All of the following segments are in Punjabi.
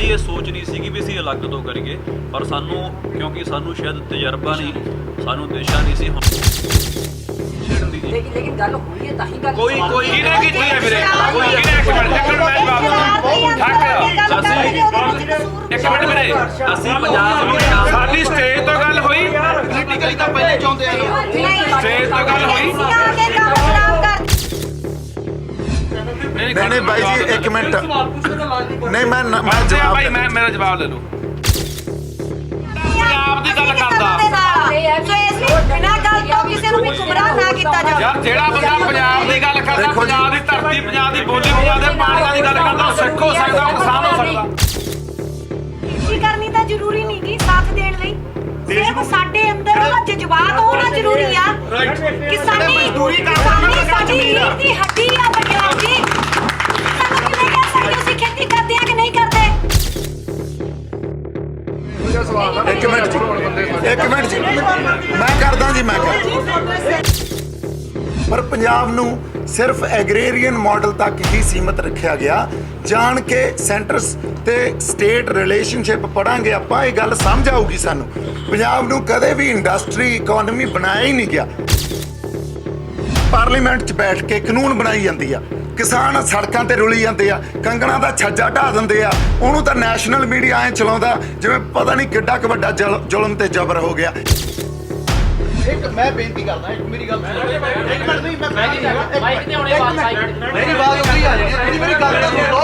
ਸਾਡੀ ਇਹ ਸੋਚ ਨਹੀਂ ਸੀ ਕਿ ਵੀ ਅਸੀਂ ਅਲੱਗ ਤੋਂ ਕਰੀਏ, ਪਰ ਸਾਨੂੰ ਕਿਉਂਕਿ ਸਾਨੂੰ ਸ਼ਾਇਦ ਤਜਰਬਾ ਨਹੀਂ, ਸਾਨੂੰ ਦਿਸ਼ਾ ਨਹੀਂ ਸੀ ਛੇੜਨ ਦੀ। लेकिन गल हुई है ताही गल कोई किने कीती है वीरे कोई किने एक मिनट मैं जवाब दूं एक मिनट वीरे ਅਸੀਂ ਪੰਜਾਬ ਨੂੰ साडी स्टेज तो गल हुई पॉलिटिकली तो पहले चाहते हैं स्टेज तो गल हुई नहीं भाई जी एक मिनट नहीं मैं जवाब भाई मैं मेरा जवाब ले लो ਪੰਜਾਬ ਦੀ ਗੱਲ ਕਰਦਾ यार जेड़ा बंदा पंजाब दी गल करदा पंजाब दी धरती पंजाब दी बोली पंजाब दे पाणियां दी गल करदा सिੱਖ हो सकदा किसान हो सकदा खेती करनी ਤਾਂ ਜ਼ਰੂਰੀ ਨਹੀਂ ਗੀ ਸਾਥ ਦੇਣ ਲਈ ਸਿਰਫ ਸਾਡੇ ਅੰਦਰ ਉਹ ਜਜ਼ਬਾਤ ਹੋਣਾ ਜ਼ਰੂਰੀ ਆ ਕਿਸਾਨੀ ਮਜ਼ਦੂਰੀ ਕਰਨੀ ਸਾਡੀ ਰੀੜ੍ਹ ਦੀ ਹੱਡੀ ਆ ਪੰਜਾਬ ਦੀ ਸਾਨੂੰ ਕਿਵੇਂ ਕਹਿ ਸਕਦੇ ਅਸੀਂ ਖੇਤੀ ਕਰਦੇ ਆ ਕਿ ਨਹੀਂ ਕਰਦੇ एक मिनट जी मैं करदा जी मैं करदा पर पंजाब नूं सिर्फ एग्रेरियन मॉडल तक ही सीमित रखा गया जान के सेंटर्स ते स्टेट रिलेशनशिप पढ़ांगे आपां ये गल समझ आऊगी सानू पंजाब नूं कदे भी इंडस्ट्री इकोनॉमी बनाया ही नहीं गया पार्लीमेंट च बैठ के कानून बनाई जाती है किसान सड़कों ते रुली जाते हैं कंगना का छज्जा ढा देंगे उन्होंने तो नैशनल मीडिया ऐ चलाता जिवें पता नहीं किड्डा क वड्डा जुल्म ते जबर हो गया एक मैं बेनती करदा एक मेरी गल सुनो एक मिनट नहीं मैं बैठ नहीं माइक ते होने बात माइक मेरी बात उधर ही आ जाएगी मेरी गल तो सुन लो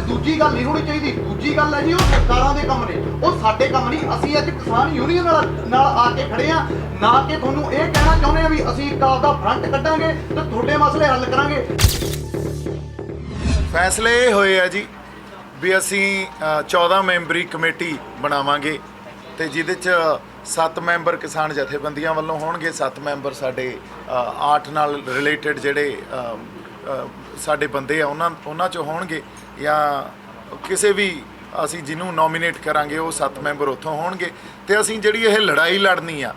दूजी गल नहीं होनी चाहिए दूजी गल है जी वो सरकारां दे काम ने वो साडे काम नहीं ਅਸੀਂ ਅੱਜ ਕਿਸਾਨ ਯੂਨੀਅਨ ਨਾਲ ਆ ਕੇ ਖੜੇ ਆ ਨਾ ਕਿ ਤੁਹਾਨੂੰ ਇਹ ਕਹਿਣਾ ਚਾਹੁੰਦੇ ਆ ਵੀ ਅਸੀਂ ਇੱਕ ਆਪਦਾ ਫਰੰਟ ਕੱਢਾਂਗੇ ਤੇ ਤੁਹਾਡੇ ਮਸਲੇ ਹੱਲ ਕਰਾਂਗੇ फैसले ये होए आ जी भी असी 14 मैंबरी कमेटी बनावांगे ते जिहदे च 7 मैंबर किसान जथेबंदियां वालों होणगे 7 मैंबर साडे 8 नाल रिलेटेड जिहड़े साडे बंदे आ उन्हां चों होणगे या किसी भी ਅਸੀਂ ਜਿਹਨੂੰ ਨੋਮੀਨੇਟ ਕਰਾਂਗੇ ਉਹ 7 ਮੈਂਬਰ ਉੱਥੋਂ ਹੋਣਗੇ ਤੇ ਅਸੀਂ ਜਿਹੜੀ ਇਹ ਲੜਾਈ ਲੜਨੀ ਆ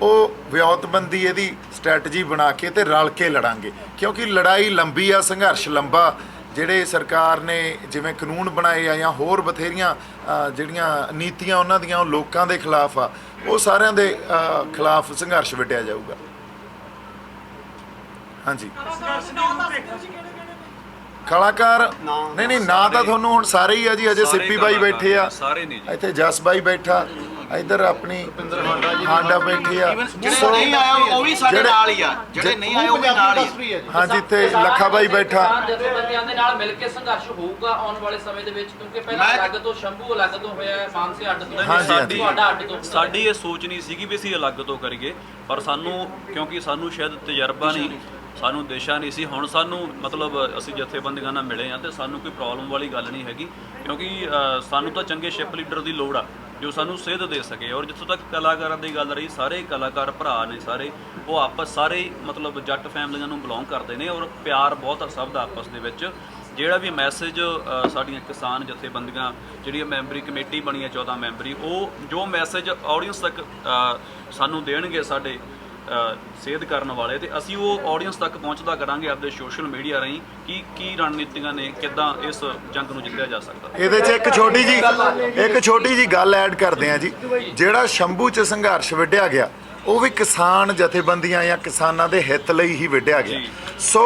ਉਹ ਵਿਉਂਤਬੰਦੀ ਇਹਦੀ ਸਟ੍ਰੈਟਜੀ ਬਣਾ ਕੇ ਤੇ ਰਲ ਕੇ ਲੜਾਂਗੇ ਕਿਉਂਕਿ ਲੜਾਈ ਲੰਬੀ ਆ ਸੰਘਰਸ਼ ਲੰਬਾ ਜਿਹੜੇ ਸਰਕਾਰ ਨੇ ਜਿਵੇਂ ਕਾਨੂੰਨ ਬਣਾਏ ਆ ਜਾਂ ਹੋਰ ਬਥੇਰੀਆਂ ਜਿਹੜੀਆਂ ਨੀਤੀਆਂ ਉਹਨਾਂ ਦੀਆਂ ਉਹ ਲੋਕਾਂ ਦੇ ਖਿਲਾਫ ਆ ਉਹ ਸਾਰਿਆਂ ਦੇ ਖਿਲਾਫ ਸੰਘਰਸ਼ ਵਿੱਢਿਆ ਜਾਊਗਾ ਹਾਂਜੀ कलाकार नहीं नहीं ना तो थोनू हुण सारे ही है जी अजय सिप्पी भाई बैठे आ सारे नहीं जी इत्थे जस भाई बैठा इधर अपनी हांडा बैठी आ ਜਿਹੜੇ ਨਹੀਂ ਆਇਆ ਉਹ ਵੀ ਸਾਡੇ ਨਾਲ ਹੀ ਆ ਜਿਹੜੇ ਨਹੀਂ ਆਏ ਉਹ ਵੀ ਨਾਲ ਹੀ ਆ हाँ जी इत्थे लखा भाई बैठा ਜਥੇਬੰਦੀਆਂ ਦੇ ਨਾਲ ਮਿਲ ਕੇ ਸੰਘਰਸ਼ ਹੋਊਗਾ ਆਉਣ ਵਾਲੇ ਸਮੇਂ ਦੇ ਵਿੱਚ ਕਿਉਂਕਿ ਪਹਿਲਾਂ ਅਲੱਗ ਤੋਂ ਸ਼ੰਭੂ ਅਲੱਗ ਤੋਂ ਹੋਇਆ ਮਾਨਸੇ ਅੱਡ ਤੋਂ ਤੁਹਾਡਾ ਅੱਡ ਤੋਂ ਸਾਡੀ ਇਹ ਸੋਚ ਨਹੀਂ ਸੀ ਕਿ ਵੀ ਅਸੀਂ ਅਲੱਗ ਤੋਂ ਕਰੀਏ, ਪਰ ਸਾਨੂੰ ਕਿਉਂਕਿ ਸਾਨੂੰ ਸ਼ਾਇਦ ਤਜਰਬਾ ਨਹੀਂ, ਸਾਨੂੰ ਦਿਸ਼ਾ ਨਹੀਂ ਸੀ। ਹੁਣ ਸਾਨੂੰ ਮਤਲਬ ਅਸੀਂ ਜਥੇਬੰਦੀਆਂ ਨਾਲ ਮਿਲੇ ਆ ਤੇ ਸਾਨੂੰ ਕੋਈ ਪ੍ਰੋਬਲਮ ਵਾਲੀ ਗੱਲ ਨਹੀਂ ਹੈਗੀ ਕਿਉਂਕਿ ਸਾਨੂੰ ਤਾਂ ਚੰਗੇ ਸ਼ਿਪ ਲੀਡਰ ਦੀ ਲੋੜ ਆ ਜੋ ਸਾਨੂੰ ਸੇਧ ਦੇ ਸਕੇ। ਔਰ ਜਿੱਥੋਂ ਤੱਕ ਕਲਾਕਾਰਾਂ ਦੀ ਗੱਲ ਰਹੀ, ਸਾਰੇ ਕਲਾਕਾਰ ਭਰਾ ਨੇ, ਸਾਰੇ ਉਹ ਆਪਸ ਸਾਰੇ ਮਤਲਬ ਜੱਟ ਫੈਮਲੀਆਂ ਨੂੰ ਬਿਲੋਂਗ ਕਰਦੇ ਨੇ ਔਰ ਪਿਆਰ ਬਹੁਤ ਆ ਸਭ ਦਾ ਆਪਸ ਦੇ ਵਿੱਚ। ਜਿਹੜਾ ਵੀ ਮੈਸੇਜ ਸਾਡੀਆਂ ਕਿਸਾਨ ਜਥੇਬੰਦੀਆਂ ਜਿਹੜੀਆਂ ਮੈਂਬਰੀ ਕਮੇਟੀ ਬਣੀ ਹੈ 14 ਮੈਂਬਰੀ, ਉਹ ਜੋ ਮੈਸੇਜ ਆਡੀਅנס ਤੱਕ ਸਾਨੂੰ ਦੇਣਗੇ ਸਾਡੇ ਸੇਧ ਕਰਨ ਵਾਲੇ ਤੇ ਅਸੀਂ ਉਹ ਆਡੀਅנס ਤੱਕ ਪਹੁੰਚਦਾ ਕਰਾਂਗੇ ਆਪਦੇ ਸੋਸ਼ਲ ਮੀਡੀਆ ਰਾਹੀਂ ਕੀ ਰਣਨੀਤੀਆਂ ਨੇ, ਕਿੱਦਾਂ ਇਸ ਜੰਗ ਨੂੰ ਜਿੱਤਿਆ ਜਾ ਸਕਦਾ। ਇਹਦੇ 'ਚ ਇੱਕ ਛੋਟੀ ਜੀ ਗੱਲ ਐਡ ਕਰਦੇ ਆ ਜੀ, ਜਿਹੜਾ ਸ਼ੰਭੂ 'ਚ ਸੰਘਰਸ਼ ਵਿੱਢਿਆ ਗਿਆ ਉਹ ਵੀ ਕਿਸਾਨ ਜਥੇਬੰਦੀਆਂ ਜਾਂ ਕਿਸਾਨਾਂ ਦੇ ਹਿੱਤ ਲਈ ਹੀ ਵਿੱਢਿਆ ਗਿਆ। ਸੋ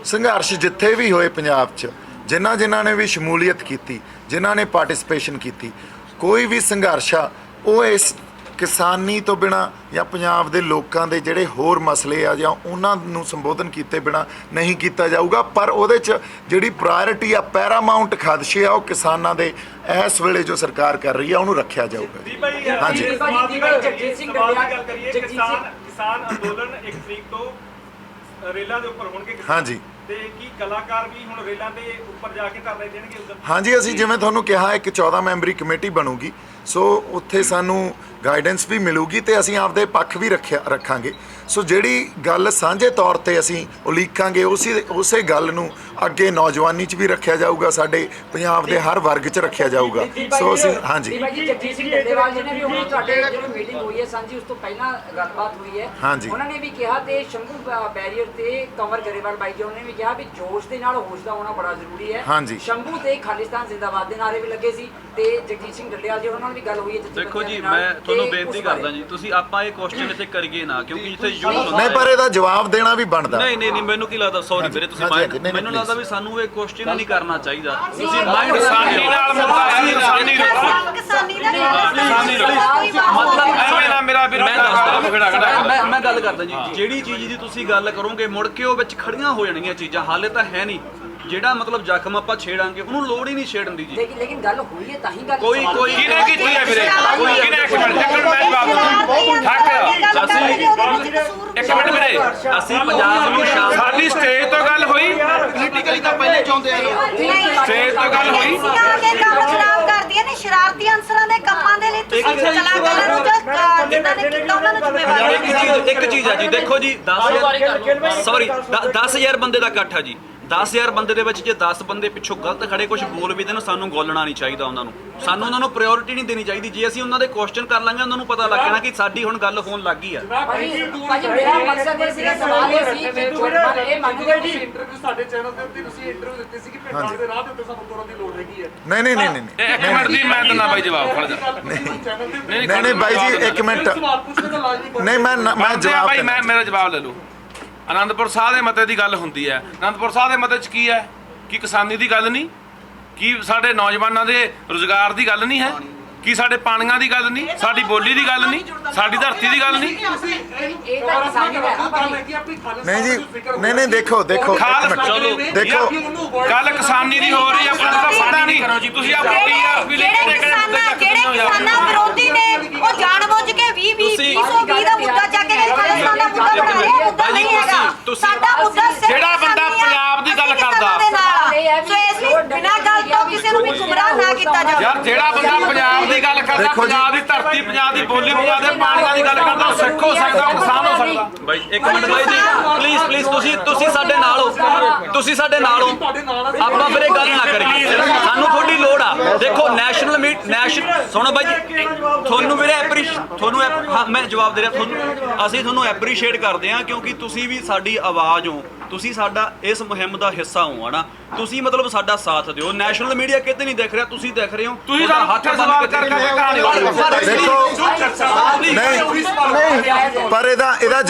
ਸੰਘਰਸ਼ ਜਿੱਥੇ ਵੀ ਹੋਏ ਪੰਜਾਬ 'ਚ ਜਿਨ੍ਹਾਂ ਨੇ ਵੀ ਸ਼ਮੂਲੀਅਤ ਕੀਤੀ, ਜਿਨ੍ਹਾਂ ਨੇ ਪਾਰਟਿਸਪੇਸ਼ਨ ਕੀਤੀ, ਕੋਈ ਵੀ ਸੰਘਰਸ਼ ਆ ਉਹ ਇਸ ਕਿਸਾਨੀ ਤੋਂ ਬਿਨਾਂ ਜਾਂ ਪੰਜਾਬ ਦੇ ਲੋਕਾਂ ਦੇ ਜਿਹੜੇ ਹੋਰ ਮਸਲੇ ਆ ਜਾਂ ਉਹਨਾਂ ਨੂੰ ਸੰਬੋਧਨ ਕੀਤੇ ਬਿਨਾਂ ਨਹੀਂ ਕੀਤਾ ਜਾਊਗਾ। ਪਰ ਉਹਦੇ 'ਚ ਜਿਹੜੀ ਪ੍ਰਾਇੋਰਟੀ ਆ, ਪੈਰਾਮਾਊਂਟ ਖਦਸ਼ੇ ਆ, ਉਹ ਕਿਸਾਨਾਂ ਦੇ ਇਸ ਵੇਲੇ ਜੋ ਸਰਕਾਰ ਕਰ ਰਹੀ ਆ ਉਹਨੂੰ ਰੱਖਿਆ ਜਾਊਗਾ। ਹਾਂਜੀ ਜਗਜੀਤ ਸਿੰਘ ਕਿਸਾਨ ਅੰਦੋਲਨ 1 ਤਰੀਕ ਤੋਂ ਰੇਲਾਂ ਦੇ ਉੱਪਰ ਹੋਣਗੇ। ਹਾਂਜੀ ਤੇ ਕੀ ਕਲਾਕਾਰ ਵੀ ਹੁਣ ਰੇਲਾਂ ਦੇ ਉੱਪਰ ਜਾ ਕੇ ਧਰਨੇ ਦੇਣਗੇ ਉਧਰ? ਹਾਂਜੀ ਅਸੀਂ ਜਿਵੇਂ ਤੁਹਾਨੂੰ ਕਿਹਾ ਇੱਕ 14 ਮੈਂਬਰੀ ਕਮੇਟੀ ਬਣੂਗੀ, ਸੋ ਉੱਥੇ ਸਾਨੂੰ ਗਾਈਡੈਂਸ ਵੀ ਮਿਲੂਗੀ ਤੇ ਅਸੀਂ ਆਪਦੇ ਪੱਖ ਵੀ ਰੱਖਾਂਗੇ। ਸੋ ਜਿਹੜੀ ਗੱਲ ਸਾਂਝੇ ਤੌਰ ਤੇ ਅਸੀਂ ਉਲੀਕਾਂਗੇ ਉਸੇ ਗੱਲ ਨੂੰ ਅੱਗੇ ਨੌਜਵਾਨੀ 'ਚ ਵੀ ਰੱਖਿਆ ਜਾਊਗਾ, ਸਾਡੇ ਪੰਜਾਬ ਦੇ ਹਰ ਵਰਗ 'ਚ ਰੱਖਿਆ ਜਾਊਗਾ। ਸੋ ਅਸੀਂ ਹਾਂਜੀ ਜੀ ਜਗਜੀਤ ਸਿੰਘ ਡੱਲੇਵਾਲ ਜੀ ਨੇ ਵੀ ਹੁਣ ਤੁਹਾਡੇ ਜਿਹੜੀ ਮੀਟਿੰਗ ਹੋਈ ਹੈ ਸਾਂਝੀ ਉਸ ਤੋਂ ਪਹਿਲਾਂ ਗੱਲਬਾਤ ਹੋਈ ਹੈ, ਹਾਂਜੀ। ਉਹਨਾਂ ਨੇ ਵੀ ਕਿਹਾ ਤੇ ਸ਼ੰਭੂ ਬੈਰੀਅਰ ਤੇ ਕੰਵਰ ਗਰੇਵਾਲ ਬਾਈ ਜੀ ਉਹਨਾਂ ਨੇ ਵੀ ਕਿਹਾ ਵੀ ਜੋਸ਼ ਦੇ ਨਾਲ ਹੋਸ਼ ਦਾ ਹੋਣਾ ਬੜਾ ਜ਼ਰੂਰੀ ਹੈ। ਹਾਂਜੀ। ਸ਼ੰਭੂ ਤੇ ਖਾਲਿਸਤਾਨ ਜ਼ਿੰਦਾਬਾਦ ਦੇ ਨਾਰੇ ਵੀ ਲੱਗੇ ਸੀ ਤੇ ਜਗਜੀਤ ਸਿੰਘ ਡੱਲੇਵਾਲ ਜੀ ਉਹਨਾਂ ਨਾਲ ਵੀ ਗੱਲ ਹੋਈ ਹੈ ਦੇਖੋ ਜੀ, ਮੈਂ ਤੁਹਾਨੂੰ ਬੇਨਤੀ ਕਰਦਾ ਜੀ, ਤੁਸੀਂ ਆਪਾਂ ਇਹ ਕੁਐਸਚਨ ਇੱਥੇ ਕਰੀਏ ਨਾ, ਕਿਉਂਕਿ ਜਿੱਥੇ ਯੂਥ ਹੁੰਦਾ ਨਹੀਂ, ਪਰ ਇਹਦਾ ਜਵਾਬ ਦੇਣਾ ਵੀ ਬਣਦਾ। ਨਹੀਂ ਮੈਨੂੰ ਕੀ ਲੱਗਦਾ, ਸੌਰੀ ਵੀਰੇ ਤੁਸੀਂ ਮੈਨੂੰ ਲੱਗਦਾ ਵੀ ਸਾਨੂੰ ਇਹ ਕੁਐਸਚਨ ਨਹੀਂ ਕਰਨਾ ਚਾਹੀਦਾ। ਤੁਸੀਂ ਮਾਈਂਡ ਕਿਸਾਨੀ ਨਾਲ ਮੁੱਦਾ ਹੈ, ਕਿਸਾਨੀ ਰੱਖੋ। ਕਿਸਾਨੀ ਦਾ ਮਤਲਬ ਐਵੇਂ ਨਾ ਮੇਰਾ ਵੀਰ ਮੈਂ ਗੱਲ ਕਰਦਾ ਜੀ, ਜਿਹੜੀ ਚੀਜ਼ ਦੀ ਤੁਸੀਂ ਗੱਲ ਕਰੋਗੇ ਮੁੜ ਕੇ ਉਹ ਵਿੱਚ ਖੜੀਆਂ ਹੋ ਜਾਣਗੀਆਂ ਚੀਜ਼ਾਂ, ਹਾਲੇ ਤਾਂ ਹੈ ਨਹੀਂ। ਜਿਹੜਾ ਮਤਲਬ ਜ਼ਖਮ ਆਪਾਂ ਛੇੜਾਂਗੇ ਉਹਨੂੰ ਲੋੜ ਹੀ ਨਹੀਂ ਛੇੜਨ ਦੀ ਜੀ। ਲੇਕਿਨ ਗੱਲ ਹੋਈ ਹੈ ਤਾਂ ਹੀ ਗੱਲ ਕੋਈ ਕਿਹਨੇ ਕੀਤੀ ਹੈ ਵੀਰੇ? ਕਿਹਨੇ ਇੱਕ ਮਿੰਟ ਮੈਂ ਜਵਾਬ ਦਿੰਦਾ। ਇੱਕ ਮਿੰਟ ਵੀਰੇ, ਅਸੀਂ ਪੰਜਾਬ ਨੂੰ ਸਾਡੀ ਸਟੇਜ ਤੋਂ ਗੱਲ ਹੋਈ, ਪੋਲੀਟੀਕਲੀ ਤਾਂ ਪਹਿਲੇ ਚਾਹੁੰਦੇ ਆ ਸਟੇਜ ਤੋਂ ਗੱਲ ਹੋਈ। ਕੰਮ ਖਰਾਬ ਕਰਦੀਆਂ ਨੇ ਸ਼ਰਾਰਤੀ ਅਨਸਰਾਂ ਦੇ ਕੰਮਾਂ ਦੇ ਲਈ ਤੁਸੀਂ ਚਲਾ ਕਰਨ ਨੂੰ ਜਿਨ੍ਹਾਂ ਨੇ ਕੀਤਾ ਉਹਨਾਂ ਨੂੰ ਜ਼ਿੰਮੇਵਾਰ ਇੱਕ ਚੀਜ਼ ਆ ਜੀ, ਦੇਖੋ ਜੀ 10,000 ਬੰਦੇ ਦਾ ਇਕੱਠ ਆ ਜੀ। 10,000 ਬੰਦੇ ਦੇ ਵਿੱਚ ਜੇ 10 ਬੰਦੇ ਪਿੱਛੋਂ ਗਲਤ ਖੜੇ ਕੁਝ ਬੋਲ ਵੀ ਦੇਣ, ਸਾਨੂੰ ਗੋਲਣਾ ਨਹੀਂ ਚਾਹੀਦਾ ਉਹਨਾਂ ਨੂੰ। ਸਾਨੂੰ ਉਹਨਾਂ ਨੂੰ ਪ੍ਰਾਇੋਰਟੀ ਨਹੀਂ ਦੇਣੀ ਚਾਹੀਦੀ। ਜੇ ਅਸੀਂ ਉਹਨਾਂ ਦੇ ਕੁਐਸਚਨ ਕਰ ਲਾਂਗੇ ਉਹਨਾਂ ਨੂੰ ਪਤਾ ਲੱਗ ਜਾਣਾ ਕਿ ਸਾਡੀ ਹੁਣ ਗੱਲ ਹੋਣ ਲੱਗ ਗਈ ਆ। ਭਾਜੀ ਮੇਰਾ ਮਕਸਦ ਇਹ ਸੀਗਾ, ਸਵਾਲ ਇਹ ਸੀ ਕਿ ਇਹ ਮੰਗਦੇ ਜੀ ਇੰਟਰਵਿਊ ਸਾਡੇ ਚੈਨਲ ਦੇ ਉੱਤੇ ਤੁਸੀਂ ਇੰਟਰਵਿਊ ਦਿੱਤੀ ਸੀ ਕਿ ਭੇਟਾਂ ਦੇ ਰਾਹ ਦੇ ਉੱਤੇ ਸਾਨੂੰ ਤੁਰਨ ਦੀ ਲੋੜ ਹੈਗੀ ਹੈ। ਨਹੀਂ ਇੱਕ ਮਿੰਟ ਜੀ, ਮੈਂ ਦਿੰਦਾ ਬਾਈ ਜਵਾਬ, ਖੜ ਜਾ। ਨਹੀਂ ਬਾਈ ਜੀ, ਇੱਕ ਮਿੰਟ। ਨਹੀਂ ਮੈਂ ਜਵਾਬ ਬਾਈ, ਮੈਂ ਮੇਰਾ ਜਵਾਬ ਲੈ ਲਓ। ਆਨੰਦਪੁਰ ਸਾਹਿਬ ਦੇ ਮਤੇ ਦੀ ਗੱਲ ਹੁੰਦੀ ਹੈ। ਆਨੰਦਪੁਰ ਸਾਹਿਬ ਦੇ ਮਤੇ 'ਚ ਕੀ ਹੈ? ਕੀ ਕਿਸਾਨੀ ਦੀ ਗੱਲ ਨਹੀਂ? ਕੀ ਸਾਡੇ ਨੌਜਵਾਨਾਂ ਦੇ ਰੁਜ਼ਗਾਰ ਦੀ ਗੱਲ ਨਹੀਂ ਹੈ? ਕੀ ਸਾਡੇ ਪਾਣੀਆਂ ਦੀ ਗੱਲ ਨਹੀਂ? ਸਾਡੀ ਬੋਲੀ ਦੀ ਗੱਲ ਨਹੀਂ? ਸਾਡੀ ਧਰਤੀ ਦੀ ਗੱਲ ਨਹੀਂ? ਇਹ ਤਾਂ ਕਿਸਾਨੀ ਦਾ ਹੈ ਭਾਜੀ। ਨਹੀਂ ਜੀ, ਨਹੀਂ ਦੇਖੋ ਇੱਕ ਮਿੰਟ ਦੇਖੋ, ਗੱਲ ਕਿਸਾਨੀ ਦੀ ਹੋ ਰਹੀ ਹੈ, ਪਰ ਤਾਂ ਪਤਾ ਨਹੀਂ ਤੁਸੀਂ ਆਪਣੀ ਟੀਆਰਪੀ ਲੈ ਕੇ ਜਿਹੜੇ ਕਿਸਾਨਾਂ ਵਿਰੋਧੀ ਨੇ ਉਹ ਜਾਣਬੁੱਝ ਕੇ 2020 ਦਾ ਮੁੱਦਾ ਚੱਕ ਕੇ ਖਾਲਿਸਤਾਨ ਦਾ ਮੁੱਦਾ ਬਣਾ ਰਹੇ। ਮੁੱਦਾ ਨਹੀਂ ਹੈਗਾ ਸਾਡਾ ਮੁੱਦਾ। ਜਿਹੜਾ ਬੰਦਾ ਪੰਜਾਬ ਦੀ ਗੱਲ ਕਰਦਾ, ਸੋ ਇਸ ਲਈ ਬਿਨਾਂ ਗੱਲ ਤੋਂ ਕਿਸੇ ਨੂੰ ਵੀ ਗੁੰਮਰਾਹ ਨਾ ਕੀਤਾ ਜਾਵੇ। ਯਾਰ ਜਿਹੜਾ ਬੰਦਾ ਪੰਜਾਬ ਦੀ ਗੱਲ ਕਰਦਾ, ਪੰਜਾਬ ਦੀ ਧਰਤੀ, ਪੰਜਾਬ ਦੀ ਬੋਲੀ, ਪੰਜਾਬ ਦੇ ਪਾਣੀਆਂ ਦੀ ਗੱਲ ਕਰਦਾ, ਉਹ ਸਿੱਖ ਹੋ ਸਕਦਾ, ਉਹ ਕਿਸਾਨ ਹੋ ਸਕਦਾ। ਬਾਈ ਇੱਕ ਮਿੰਟ ਬਾਈ ਜੀ, ਪਲੀਜ਼ ਤੁਸੀਂ ਸਾਡੇ ਨਾਲ ਹੋ, ਤੁਸੀਂ ਸਾਡੇ ਨਾਲ ਹੋ। ਆਪਾਂ ਫਿਰ ਇਹ ਗੱਲ ਨਾ ਕਰੀਏ, ਸਾਨੂੰ ਤੁਹਾਡੀ ਲੋੜ ਆ। ਦੇਖੋ ਨੈਸ਼ਨਲ ਸੁਣੋ ਬਾਈ ਜੀ, ਤੁਹਾਨੂੰ ਵੀਰੇ ਤੁਹਾਨੂੰ ਹਾਂ ਮੈਂ ਜਵਾਬ ਦੇ ਰਿਹਾ ਤੁਹਾਨੂੰ। ਅਸੀਂ ਤੁਹਾਨੂੰ ਐਪਰੀਸ਼ੀਏਟ ਕਰਦੇ ਹਾਂ ਕਿਉਂਕਿ ਤੁਸੀਂ ਵੀ ਸਾਡੀ ਆਵਾਜ਼ ਹੋ, ਤੁਸੀਂ ਸਾਡਾ ਇਸ ਮੁਹਿੰਮ ਦਾ ਹਿੱਸਾ ਹੋ ਹਨਾ। ਤੁਸੀਂ ਮਤਲਬ ਸਾਡਾ ਸਾਥ ਦਿਓ। ਨੈਸ਼ਨਲ ਮੀਡੀਆ ਕਿਤੇ ਨਹੀਂ ਦੇਖ ਰਿਹਾ, ਤੁਸੀਂ ਦੇਖ ਰਹੇ ਹੋ। ਤੁਸੀਂ ਹੱਥ ਸਵਾਲ ਕਰਕੇ ਕਹਾਣੀ ਨਹੀਂ, ਪਰ ਇਹਦਾ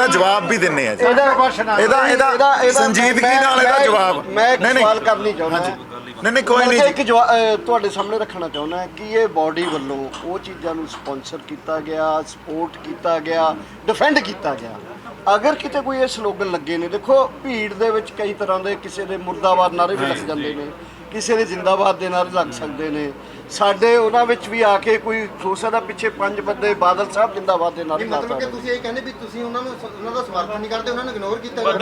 ਜਵਾਬ ਵੀ ਦਿੰਨੇ ਆ ਜੀ। ਇਹਦਾ ਸੰਜੀਦਗੀ ਨਾਲ ਇਹਦਾ ਜਵਾਬ। ਮੈਂ ਇੱਕ ਸਵਾਲ ਕਰਨੀ ਚਾਹੁੰਦਾ। ਨਹੀਂ ਕੋਈ ਨਹੀਂ ਇੱਕ ਤੁਹਾਡੇ ਸਾਹਮਣੇ ਰੱਖਣਾ ਚਾਹੁੰਦਾ ਕਿ ਇਹ ਬਾਡੀ ਵੱਲੋਂ ਉਹ ਚੀਜ਼ਾਂ ਨੂੰ ਸਪਾਂਸਰ ਕੀਤਾ ਗਿਆ, ਸਪੋਰਟ ਕੀਤਾ ਗਿਆ, ਡਿਫੈਂਡ ਕੀਤਾ ਗਿਆ। ਅਗਰ ਕਿਤੇ ਕੋਈ ਇਹ ਸਲੋਗਨ ਲੱਗੇ ਨੇ, ਦੇਖੋ ਭੀੜ ਦੇ ਵਿੱਚ ਕਈ ਤਰ੍ਹਾਂ ਦੇ, ਕਿਸੇ ਦੇ ਮੁਰਦਾਬਾਦ ਨਾਰੇ ਵੀ ਲੱਗ ਜਾਂਦੇ ਨੇ, ਕਿਸੇ ਦੇ ਜ਼ਿੰਦਾਬਾਦ ਦੇ ਨਾਰੇ ਲੱਗ ਸਕਦੇ ਨੇ। ਸਾਡੇ ਉਹਨਾਂ ਵਿੱਚ ਵੀ ਆ ਕੇ ਕੋਈ ਹੋ ਸਕਦਾ ਪਿੱਛੇ 5 ਬੰਦੇ ਬਾਦਲ ਸਾਹਿਬ ਜ਼ਿੰਦਾਬਾਦ ਦੇ ਨਾਰੇ ਲਾ ਸਕਦੇ। ਮਤਲਬ ਕਿ ਤੁਸੀਂ ਇਹ ਕਹਿੰਦੇ ਵੀ ਤੁਸੀਂ ਉਹਨਾਂ ਦਾ ਸਮਰਥਨ ਨਹੀਂ ਕਰਦੇ, ਉਹਨਾਂ ਨੂੰ ਇਗਨੋਰ ਕੀਤਾ ਨਹੀਂ।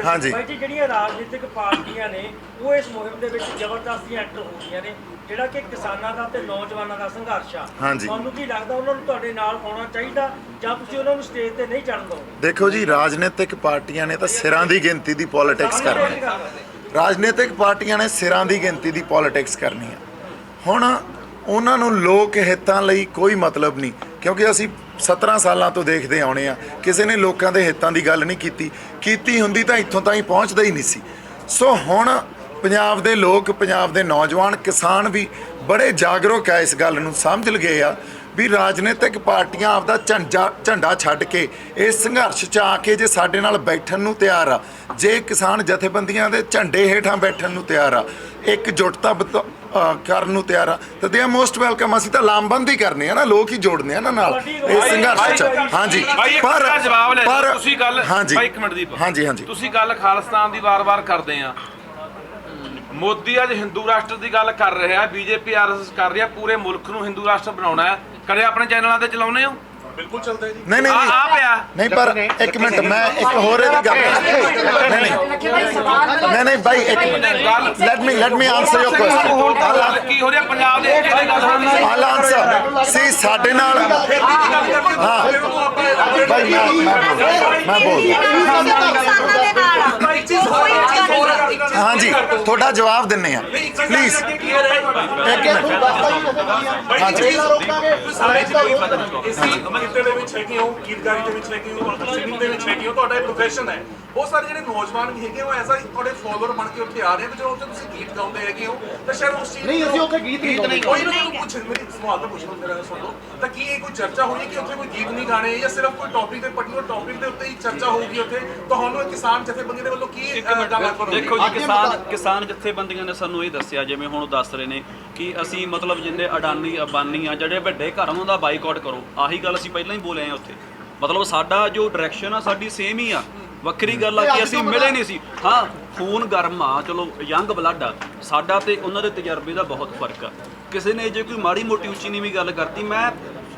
ਹਾਂਜੀ ਭਾਈ ਜੀ, ਜਿਹੜੀਆਂ ਰਾਜਨੀਤਿਕ ਪਾਰਟੀਆਂ ਨੇ ਉਹ ਇਸ ਮੁਹਿੰਮ ਦੇ ਵਿੱਚ ਜ਼ਬਰਦਸਤੀ ਐਂਟਰ ਹੋ ਗਈਆਂ ਨੇ, ਜਿਹੜਾ ਕਿ ਕਿਸਾਨਾਂ ਦਾ ਤੇ ਨੌਜਵਾਨਾਂ ਦਾ ਸੰਘਰਸ਼ ਆ। ਤੁਹਾਨੂੰ ਕੀ ਲੱਗਦਾ ਉਹਨਾਂ ਨੂੰ ਤੁਹਾਡੇ ਨਾਲ ਆਉਣਾ ਚਾਹੀਦਾ ਜਾਂ ਤੁਸੀਂ ਉਹਨਾਂ ਨੂੰ ਸਟੇਜ ਤੇ ਨਹੀਂ ਚੜ੍ਹਨ ਦਿਓਗੇ? ਦੇਖੋ ਜੀ, ਰਾਜਨੀਤਿਕ ਪਾਰਟੀਆਂ ਨੇ ਤਾਂ ਸਿਰਾਂ ਦੀ ਗਿਣਤੀ ਦੀ ਪੋਲਿਟਿਕਸ ਕਰਨੀ। ਰਾਜਨੀਤਿਕ ਪਾਰਟੀਆਂ ਨੇ ਸਿਰਾਂ ਦੀ ਗਿਣਤੀ ਦੀ ਪੋਲਿਟਿਕਸ ਕਰਨੀ ਹੈ। ਹੁਣ ਉਹਨਾਂ ਨੂੰ ਲੋਕ ਹਿੱਤਾਂ ਲਈ ਕੋਈ ਮਤਲਬ ਨਹੀਂ, ਕਿਉਂਕਿ ਅਸੀਂ 17 ਸਾਲਾਂ ਤੋਂ ਦੇਖਦੇ ਆਉਣੇ ਆ, ਕਿਸੇ ਨੇ ਲੋਕਾਂ ਦੇ ਹਿੱਤਾਂ ਦੀ ਗੱਲ ਨਹੀਂ ਕੀਤੀ ਹੁੰਦੀ ਤਾਂ ਇੱਥੋਂ ਤਾਈਂ ਪਹੁੰਚਦਾ ਹੀ ਨਹੀਂ ਸੀ। ਸੋ ਹੁਣ ਪੰਜਾਬ ਦੇ ਲੋਕ, ਪੰਜਾਬ ਦੇ ਨੌਜਵਾਨ, ਕਿਸਾਨ ਵੀ ਬੜੇ ਜਾਗਰੂਕ ਆ, ਇਸ ਗੱਲ ਨੂੰ ਸਮਝ ਲਏ ਆ ਵੀ ਰਾਜਨੀਤਿਕ ਪਾਰਟੀਆਂ ਆਪਦਾ ਝੰਡਾ ਛੱਡ ਕੇ ਇਸ ਸੰਘਰਸ਼ 'ਚ ਆ ਕੇ ਜੇ ਸਾਡੇ ਨਾਲ ਬੈਠਣ ਨੂੰ ਤਿਆਰ ਆ, ਜੇ ਕਿਸਾਨ ਜਥੇਬੰਦੀਆਂ ਦੇ ਝੰਡੇ ਹੇਠਾਂ ਬੈਠਣ ਨੂੰ ਤਿਆਰ ਆ, ਇਕਜੁੱਟਤਾ ਕਰਨ ਨੂੰ ਤਿਆਰ ਆ, ਤਾਂ ਦੇ ਆਰ ਮੋਸਟ ਵੈਲਕਮ। ਅਸੀਂ ਤਾਂ ਲਾਮਬੰਦ ਹੀ ਕਰਨੇ ਆ ਨਾ, ਲੋਕ ਹੀ ਜੋੜਨੇ ਆ ਨਾ ਨਾਲ ਇਸ ਸੰਘਰਸ਼ 'ਚ। ਹਾਂਜੀ ਪਰ ਤੁਸੀਂ ਗੱਲ ਹਾਂਜੀ ਇੱਕ ਮਿੰਟ ਦੀ ਹਾਂਜੀ ਤੁਸੀਂ ਗੱਲ ਖਾਲਿਸਤਾਨ ਦੀ ਵਾਰ-ਵਾਰ ਕਰਦੇ ਆ। ਮੋਦੀ ਅੱਜ ਹਿੰਦੂ ਰਾਸ਼ਟਰ ਦੀ ਗੱਲ ਕਰ ਰਿਹਾ, ਬੀਜੇਪੀ ਆਰਐਸਐਸ ਕਰ ਰਿਹਾ, ਪੂਰੇ ਮੁਲਕ ਨੂੰ ਹਿੰਦੂ ਰਾਸ਼ਟਰ ਬਣਾਉਣਾ ਹੈ। ਕਦੇ ਆਪਣੇ ਚੈਨਲਾਂ ਤੇ ਚਲਾਉਨੇ ਹੋ? ਬਿਲਕੁਲ ਚੱਲਦਾ ਹੈ ਜੀ। ਨਹੀਂ ਨਹੀਂ ਆ ਪਿਆ ਨਹੀਂ ਪਰ ਇੱਕ ਮਿੰਟ ਮੈਂ ਇੱਕ ਹੋਰ ਇਹਦੀ ਗੱਲ ਨਹੀਂ ਬਾਈ ਇੱਕ minute let me answer your question ਕੀ ਹੋ ਰਿਹਾ ਪੰਜਾਬ ਦੇ ਆਲ ਆਨਸਰ ਸੀ ਸਾਡੇ ਨਾਲ ਹਾਂ ਬਾਈ ਮੈਂ ਬੋਲ ਹਾਂਜੀ ਤੁਹਾਡਾ ਜਵਾਬ ਦਿੰਨੇ ਆ ਪਲੀਜ਼ ਇੱਕ ਮਿੰਟ ਕਿਤੇ ਦੇ ਵਿੱਚ ਹੈਗੇ ਹੋ, ਗੀਤਕਾਰੀ ਦੇ ਵਿੱਚ ਹੈਗੇ ਹੋ, ਸਿੰਗਿੰਗ ਦੇ ਵਿੱਚ ਹੈਗੇ ਹੋ, ਤੁਹਾਡਾ ਇਹ ਪ੍ਰੋਫੈਸ਼ਨ ਹੈ। ਬਹੁਤ ਸਾਰੇ ਜਿਹੜੇ ਨੌਜਵਾਨ ਵੀ ਹੈਗੇ ਉਹ ਐਸਾ ਹੀ ਤੁਹਾਡੇ ਫਾਲੋਅਰ ਬਣ ਕੇ ਉੱਥੇ ਆ ਰਹੇ ਨੇ, ਜਦੋਂ ਉੱਥੇ ਤੁਸੀਂ ਗੀਤ ਗਾਉਂਦੇ ਹੈਗੇ ਹੋ ਤਾਂ ਸ਼ਾਇਦ ਉਸ ਚੀਜ਼ ਨਹੀਂ ਅਸੀਂ ਉੱਥੇ ਗੀਤ ਨਹੀਂ ਕੋਈ ਨਾ ਕੁਝ ਮੇਰੀ ਸਵਾਲ ਤਾਂ ਪੁੱਛਣਾ ਮੇਰਾ ਸੁਣ ਲਓ ਤਾਂ ਕੀ ਇਹ ਕੋਈ ਚਰਚਾ ਹੋਈ ਕਿ ਉੱਥੇ ਕੋਈ ਗੀਤ ਨਹੀਂ ਗਾਣੇ ਜਾਂ ਸਿਰਫ ਕੋਈ ਟੌਪਿਕ ਤੇ ਪਰਟੀਕੂਲਰ ਟੌਪਿਕ ਦੇ ਉੱਤੇ ਹੀ ਚਰਚਾ ਹੋਊਗੀ ਉੱਥੇ? ਤੁਹਾਨੂੰ ਇਹ ਕਿਸਾਨ ਜਥੇਬੰਦੀ ਦੇ ਵੱਲੋਂ ਕੀ ਦੇਖੋ ਜੀ ਕਿਸਾਨ ਜਥੇਬੰਦੀਆਂ ਨੇ ਸਾਨੂੰ ਇਹ ਦੱਸਿਆ, ਜਿਵੇਂ ਹੁਣ ਉਹ ਦੱਸ ਰਹੇ ਨੇ ਕਿ ਅਸੀਂ ਮਤਲਬ ਜਿੰਨੇ ਅਡਾਨੀ ਅੰਬਾਨੀ ਆ ਜਿਹੜੇ ਵੱਡੇ ਘਰ ਉਹਨਾਂ ਦਾ ਬਾਈਕਾਟ ਕਰੋ। ਆਹੀ ਗੱਲ ਅਸੀਂ ਪਹਿਲਾਂ ਹੀ ਬੋਲੇ ਆ ਉੱਥੇ। ਮਤਲਬ ਸਾਡਾ ਜੋ ਡਾਇਰੈਕਸ਼ਨ ਆ ਸਾਡੀ ਸੇਮ ਹੀ ਆ। ਵੱਖਰੀ ਗੱਲ ਆ ਕਿ ਅਸੀਂ ਮਿਲੇ ਨਹੀਂ ਸੀ। ਹਾਂ ਖੂਨ ਗਰਮ ਆ, ਚਲੋ ਯੰਗ ਬਲੱਡ ਆ ਸਾਡਾ, ਤੇ ਉਹਨਾਂ ਦੇ ਤਜਰਬੇ ਦਾ ਬਹੁਤ ਫਰਕ ਆ। ਕਿਸੇ ਨੇ ਜੇ ਕੋਈ ਮਾੜੀ ਮੋਟੀ ਉੱਚੀ ਨੀਵੀਂ ਗੱਲ ਕਰਤੀ, ਮੈਂ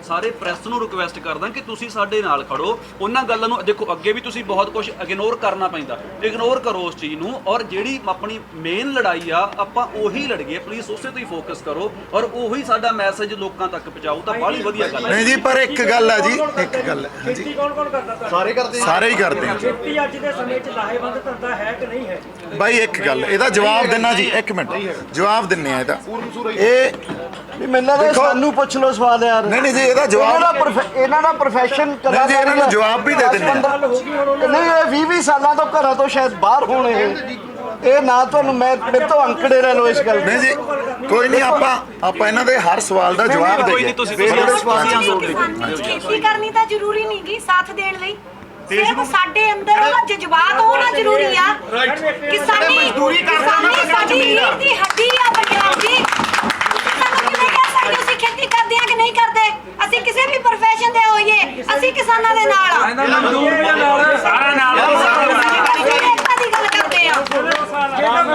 ਸਾਰੇ ਪ੍ਰੈਸ ਨੂੰ ਰਿਕੁਐਸਟ ਕਰਦਾ ਕਿ ਤੁਸੀਂ ਸਾਡੇ ਨਾਲ ਖੜੋ। ਉਹਨਾਂ ਗੱਲਾਂ ਨੂੰ ਦੇਖੋ, ਅੱਗੇ ਵੀ ਤੁਸੀਂ ਬਹੁਤ ਕੁਝ ਇਗਨੋਰ ਕਰਨਾ ਪੈਂਦਾ, ਇਗਨੋਰ ਕਰੋ ਉਸ ਚੀਜ਼ ਨੂੰ, ਔਰ ਜਿਹੜੀ ਆਪਣੀ ਮੇਨ ਲੜਾਈ ਆ ਆਪਾਂ ਉਹੀ ਲੜੀਏ। ਪਲੀਜ਼ ਉਸੇ ਤੋਂ ਹੀ ਫੋਕਸ ਕਰੋ ਔਰ ਉਹੀ ਸਾਡਾ ਮੈਸੇਜ ਲੋਕਾਂ ਤੱਕ ਪਹੁੰਚਾਓ ਤਾਂ ਬਾਹਲੀ ਵਧੀਆ ਗੱਲ ਹੈ। ਨਹੀਂ ਜੀ ਪਰ ਇੱਕ ਗੱਲ ਹੈ ਜੀ, ਇੱਕ ਗੱਲ ਹੈ ਖੇਤੀ ਕੌਣ ਕਰਦਾ? ਸਾਰੇ ਕਰਦੇ ਸਾਰੇ ਹੀ ਕਰਦੇ ਆ। ਖੇਤੀ ਅੱਜ ਦੇ ਸਮੇਂ 'ਚ ਲਾਹੇਵੰਦ ਧੰਦਾ ਹੈ ਕਿ ਨਹੀਂ ਹੈ? ਬਾਈ ਇੱਕ ਗੱਲ ਇਹਦਾ ਜਵਾਬ ਦੇਣਾ ਜੀ, ਇੱਕ ਮਿੰਟ ਜਵਾਬ ਦਿੰਨੇ ਆ ਇਹਦਾ। ਇਹ ਮੈਨੂੰ ਲੱਗਦਾ ਸਾਨੂੰ ਪੁੱਛ ਲਓ ਸਵਾਲ ਯਾਰ। ਨਹੀਂ ਜੀ ਇਹਦਾ ਜਵਾਬ ਇਹਨਾਂ ਦਾ ਪ੍ਰੋਫੈਸ਼ਨ ਨਹੀਂ ਜੀ ਇਹਨਾਂ ਨੂੰ ਜਵਾਬ ਵੀ ਦੇ ਦਿੰਨੇ ਆ। ਨਹੀਂ ਇਹ 20 ਸਾਲਾਂ ਤੋਂ ਘਰਾਂ ਤੋਂ ਸ਼ਾਇਦ ਬਾਹਰ ਹੋਣ ਇਹ ਨਾ ਤੁਹਾਨੂੰ ਮੇਰੇ ਤੋਂ ਅੰਕੜੇ ਲੈ ਲਓ ਇਸ ਗੱਲ ਨਹੀਂ ਜੀ ਕੋਈ ਨਹੀਂ, ਆਪਾਂ ਇਹਨਾਂ ਦੇ ਹਰ ਸਵਾਲ ਦਾ ਜਵਾਬ ਦੇਈਏ। ਖੇਤੀ ਕਰਨੀ ਤਾਂ ਜ਼ਰੂਰੀ ਨਹੀਂ ਗੀ ਸਾਥ ਦੇਣ ਲਈ, ਸਿਰਫ ਸਾਡੇ ਅੰਦਰ ਉਹਦਾ ਜਜ਼ਬਾਤ ਹੋਣਾ ਜ਼ਰੂਰੀ ਆ। ਕਿਸਾਨੀ ਸਾਡੀ ਰੀੜ੍ਹ ਦੀ ਹੱਡੀ ਆ ਪੰਜਾਬ ਦੀ। ਸਾਨੂੰ ਕਿਵੇਂ ਕਹਿ ਸਕਦੇ ਅਸੀਂ ਖੇਤੀ ਕਰਦੇ ਆ ਕਿ ਨਹੀਂ ਕਰਦੇ? ਅਸੀਂ ਕਿਸੇ ਵੀ ਪ੍ਰੋਫੈਸ਼ਨ ਦੇ ਹੋਈਏ, ਅਸੀਂ ਕਿਸਾਨਾਂ ਦੇ ਨਾਲ ਆ। ਸਾਰਾ ਨਾਲ ਏਕਤਾ ਦੀ ਗੱਲ ਕਰਦੇ ਆ।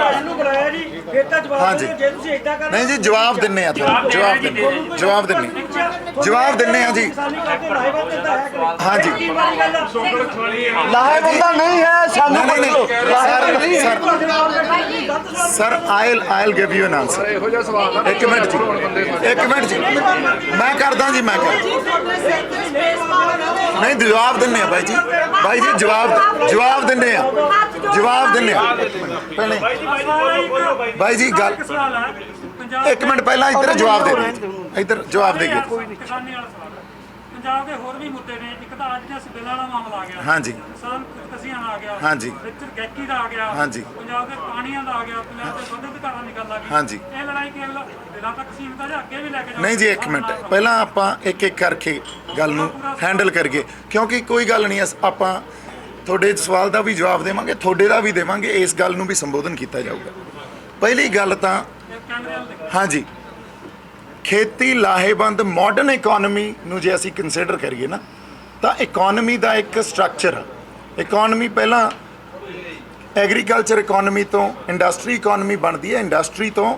ਇਹਨੂੰ ਬੁਲਾਇਆ ਜੀ, ਫਿਰ ਤਾਂ ਜਵਾਬ ਹਾਂਜੀ। ਦਿਓ। ਜੇ ਤੁਸੀਂ ਏਦਾਂ ਕਰਨਾ ਨਹੀਂ ਜੀ ਜਵਾਬ ਦਿੰਨੇ ਆ ਤੁਹਾਨੂੰ, ਜਵਾਬ ਦਿੰਨੇ ਆ ਜੀ। ਹਾਂਜੀ ਲਾਹੇਵੰਦਾ ਨਹੀਂ ਹੈ ਸਾਨੂੰ ਪੁੱਛ ਲਓ। Sir I'll give U N answer. ਇੱਕ ਮਿੰਟ ਜੀ ਮੈਂ ਕਰਦਾ ਜੀ, ਮੈਂ ਕਰਦਾ ਨਹੀਂ ਜਵਾਬ ਦਿੰਨੇ ਆ ਬਾਈ ਜੀ ਜਵਾਬ ਦਿੰਨੇ ਆ ਭੈਣੇ ਬਾਈ ਜੀ ਗੱਲ ਇੱਕ ਮਿੰਟ ਪਹਿਲਾਂ ਇੱਧਰ ਜਵਾਬ ਦੇ ਦਿਓ, ਇੱਧਰ ਜਵਾਬ ਦੇ ਦਿਓ। ਕਿਸਾਨੀ ਵਾਲਾ ਸਵਾਲ ਪੰਜਾਬ ਦੇ ਹੋਰ ਵੀ ਮੁੱਦੇ ਨੇ। ਇੱਕ ਤਾਂ ਅੱਜ ਦਾ ਸਿਵਲ ਵਾਲਾ ਮਾਮਲਾ ਆ ਗਿਆ, ਹਾਂਜੀ ਕਿਸਾਨ ਖੁਦਕਸ਼ੀਆਂ ਦਾ ਆ ਗਿਆ, ਹਾਂਜੀ ਵਿੱਚ ਗੈਕੀ ਦਾ ਆ ਗਿਆ, ਹਾਂਜੀ ਪੰਜਾਬ ਦੇ ਪਾਣੀਆਂ ਦਾ ਆ ਗਿਆ, ਪੰਜਾਬ ਦੇ ਬੰਦੇ ਅਧਿਕਾਰਾਂ ਦੀ ਗੱਲ ਆ ਗਈ। ਹਾਂਜੀ ਇਹ ਲੜਾਈ ਕੇਵਲ ਦਿਲਾਂ ਤੱਕ ਸੀਮਿਤ ਹੈ ਜਾਂ ਅੱਗੇ ਵੀ ਲੈ ਕੇ ਜਾਓ? ਨਹੀਂ ਜੀ ਇੱਕ ਮਿੰਟ ਪਹਿਲਾਂ ਆਪਾਂ ਇੱਕ ਇੱਕ ਕਰਕੇ ਗੱਲ ਨੂੰ ਹੈਂਡਲ ਕਰੀਏ, ਕਿਉਂਕਿ ਕੋਈ ਗੱਲ ਨਹੀਂ ਆਪਾਂ ਤੁਹਾਡੇ ਸਵਾਲ ਦਾ ਵੀ ਜਵਾਬ ਦੇਵਾਂਗੇ, ਤੁਹਾਡੇ ਦਾ ਵੀ ਦੇਵਾਂਗੇ, ਇਸ ਗੱਲ ਨੂੰ ਵੀ ਸੰਬੋਧਨ ਕੀਤਾ ਜਾਊਗਾ। ਪਹਿਲੀ ਗੱਲ ਤਾਂ ਹਾਂਜੀ ਖੇਤੀ ਲਾਹੇਵੰਦ ਮਾਡਰਨ ਇਕਨੋਮੀ ਨੂੰ ਜੇ ਅਸੀਂ ਕੰਸੀਡਰ ਕਰੀਏ ਨਾ ਤਾਂ ਇਕਨੋਮੀ ਦਾ ਇੱਕ ਸਟਰਕਚਰ, ਇਕਨੋਮੀ ਪਹਿਲਾਂ ਐਗਰੀਕਲਚਰ ਇਕਨੋਮੀ ਤੋਂ ਇੰਡਸਟਰੀ ਇਕਨੋਮੀ ਬਣਦੀ ਹੈ, ਇੰਡਸਟਰੀ ਤੋਂ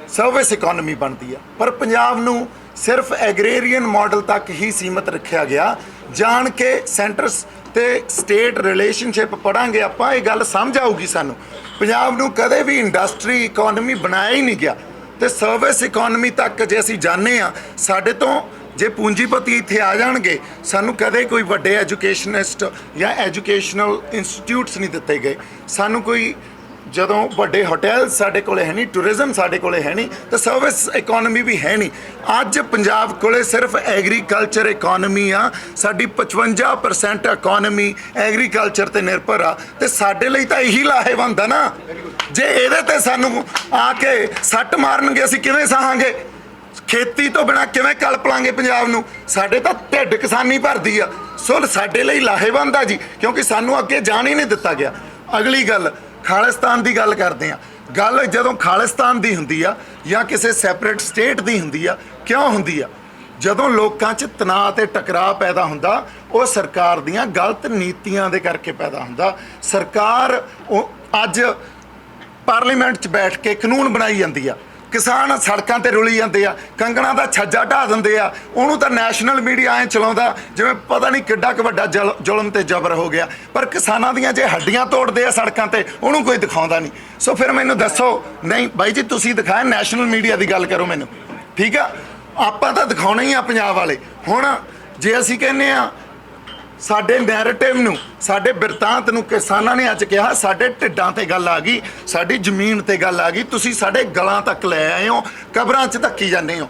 ਸਰਵਿਸ ਇਕਨੋਮੀ ਬਣਦੀ ਹੈ। ਪਰ ਪੰਜਾਬ ਨੂੰ ਸਿਰਫ ਐਗਰੇਰੀਅਨ ਮਾਡਲ ਤੱਕ ਹੀ ਸੀਮਤ ਰੱਖਿਆ ਗਿਆ। ਜਾਣ ਕੇ ਸੈਂਟਰ ਤੇ ਸਟੇਟ ਰਿਲੇਸ਼ਨਸ਼ਿਪ ਪੜਾਂਗੇ ਆਪਾਂ, ਇਹ ਗੱਲ ਸਮਝ ਆਊਗੀ ਸਾਨੂੰ। ਪੰਜਾਬ ਨੂੰ ਕਦੇ ਵੀ ਇੰਡਸਟਰੀ ਇਕਨੋਮੀ ਬਣਾਇਆ ਹੀ ਨਹੀਂ ਗਿਆ ਤੇ ਸਰਵਿਸ ਇਕਨੋਮੀ ਤੱਕ ਜੇ ਅਸੀਂ ਜਾਂਦੇ ਆ, ਸਾਡੇ ਤੋਂ ਜੇ ਪੂੰਜੀਪਤੀ ਇੱਥੇ ਆ ਜਾਣਗੇ, ਸਾਨੂੰ ਕਦੇ ਕੋਈ ਵੱਡੇ ਐਜੂਕੇਸ਼ਨਿਸਟ ਜਾਂ ਐਜੂਕੇਸ਼ਨਲ ਇੰਸਟੀਟਿਊਟਸ ਨਹੀਂ ਦਿੱਤੇ ਗਏ। ਸਾਨੂੰ ਕੋਈ ਜਦੋਂ ਵੱਡੇ ਹੋਟਲ ਸਾਡੇ ਕੋਲੇ ਹੈ ਨਹੀਂ, ਟੂਰਿਜ਼ਮ ਸਾਡੇ ਕੋਲੇ ਹੈ ਨਹੀਂ, ਤੇ ਸਰਵਿਸ ਇਕਨੋਮੀ ਵੀ ਹੈ ਨਹੀਂ। ਅੱਜ ਪੰਜਾਬ ਕੋਲੇ ਸਿਰਫ ਐਗਰੀਕਲਚਰ ਇਕਨੋਮੀ ਆ। ਸਾਡੀ 55% ਇਕਨੋਮੀ ਐਗਰੀਕਲਚਰ ਤੇ ਨਿਰਭਰ ਆ ਤੇ ਸਾਡੇ ਲਈ ਤਾਂ ਇਹੀ ਲਾਹੇਵੰਦ ਆ ਨਾ। ਜੇ ਇਹਦੇ ਤੇ ਸਾਨੂੰ ਆ ਕੇ ਸੱਟ ਮਾਰਨਗੇ ਅਸੀਂ ਕਿਵੇਂ ਸਹਾਂਗੇ? ਖੇਤੀ ਤੋਂ ਬਿਨਾਂ ਕਿਵੇਂ ਕਲਪ ਲਾਂਗੇ ਪੰਜਾਬ ਨੂੰ? ਸਾਡੇ ਤਾਂ ਢਿੱਡ ਕਿਸਾਨੀ ਭਰਦੀ ਆ। ਸੋ ਸਾਡੇ ਲਈ ਲਾਹੇਵੰਦ ਆ ਜੀ, ਕਿਉਂਕਿ ਸਾਨੂੰ ਅੱਗੇ ਜਾਣ ਹੀ ਨਹੀਂ ਦਿੱਤਾ ਗਿਆ। ਅਗਲੀ ਗੱਲ ਖਾਲਿਸਤਾਨ ਦੀ ਗੱਲ ਕਰਦੇ ਆ। ਗੱਲ ਜਦੋਂ ਖਾਲਿਸਤਾਨ ਦੀ ਹੁੰਦੀ ਆ ਜਾਂ ਕਿਸੇ ਸੈਪਰੇਟ ਸਟੇਟ ਦੀ ਹੁੰਦੀ ਆ, ਕਿਉਂ ਹੁੰਦੀ ਆ? ਜਦੋਂ ਲੋਕਾਂ 'ਚ ਤਣਾਅ ਤੇ ਟਕਰਾਅ ਪੈਦਾ ਹੁੰਦਾ, ਉਹ ਸਰਕਾਰ ਦੀਆਂ ਗਲਤ ਨੀਤੀਆਂ ਦੇ ਕਰਕੇ ਪੈਦਾ ਹੁੰਦਾ। ਸਰਕਾਰ ਅੱਜ ਪਾਰਲੀਮੈਂਟ 'ਚ ਬੈਠ ਕੇ ਕਾਨੂੰਨ ਬਣਾਈ ਜਾਂਦੀ ਆ। ਕਿਸਾਨ ਸੜਕਾਂ ਤੇ ਰੁਲੀ ਜਾਂਦੇ ਆ, ਕੰਗਣਾ ਦਾ ਛੱਜਾ ਢਾ ਦਿੰਦੇ ਆ, ਉਹਨੂੰ ਤਾਂ ਨੈਸ਼ਨਲ ਮੀਡੀਆ ਐ ਚਲਾਉਂਦਾ ਜਿਵੇਂ ਪਤਾ ਨਹੀਂ ਕਿੱਡਾ ਕੁ ਵੱਡਾ ਜ਼ੁਲਮ ਤੇ ਜ਼ਬਰ ਹੋ ਗਿਆ। ਪਰ ਕਿਸਾਨਾਂ ਦੀਆਂ ਜੇ ਹੱਡੀਆਂ ਤੋੜਦੇ ਆ ਸੜਕਾਂ ਤੇ, ਉਹਨੂੰ ਕੋਈ ਦਿਖਾਉਂਦਾ ਨਹੀਂ। ਸੋ ਫਿਰ ਮੈਨੂੰ ਦੱਸੋ, ਨਹੀਂ ਬਾਈ ਜੀ ਤੁਸੀਂ ਦਿਖਾਇਆ, ਨੈਸ਼ਨਲ ਮੀਡੀਆ ਦੀ ਗੱਲ ਕਰੋ ਮੈਨੂੰ, ਠੀਕ ਆ? ਆਪਾਂ ਤਾਂ ਦਿਖਾਉਣਾ ਹੀ ਆ ਪੰਜਾਬ ਵਾਲੇ। ਹੁਣ ਜੇ ਅਸੀਂ ਕਹਿੰਦੇ ਆ ਸਾਡੇ ਨੈਰੇਟਿਵ ਨੂੰ, ਸਾਡੇ ਬਿਰਤਾਂਤ ਨੂੰ, ਕਿਸਾਨਾਂ ਨੇ ਅੱਜ ਕਿਹਾ ਸਾਡੇ ਢਿੱਡਾਂ ਤੇ ਗੱਲ ਆ ਗਈ, ਸਾਡੀ ਜ਼ਮੀਨ ਤੇ ਗੱਲ ਆ ਗਈ, ਤੁਸੀਂ ਸਾਡੇ ਗਲਾਂ ਤੱਕ ਲੈ ਆਏ ਹੋ, ਕਬਰਾਂ 'ਚ ਧੱਕੀ ਜਾਂਦੇ ਹੋ।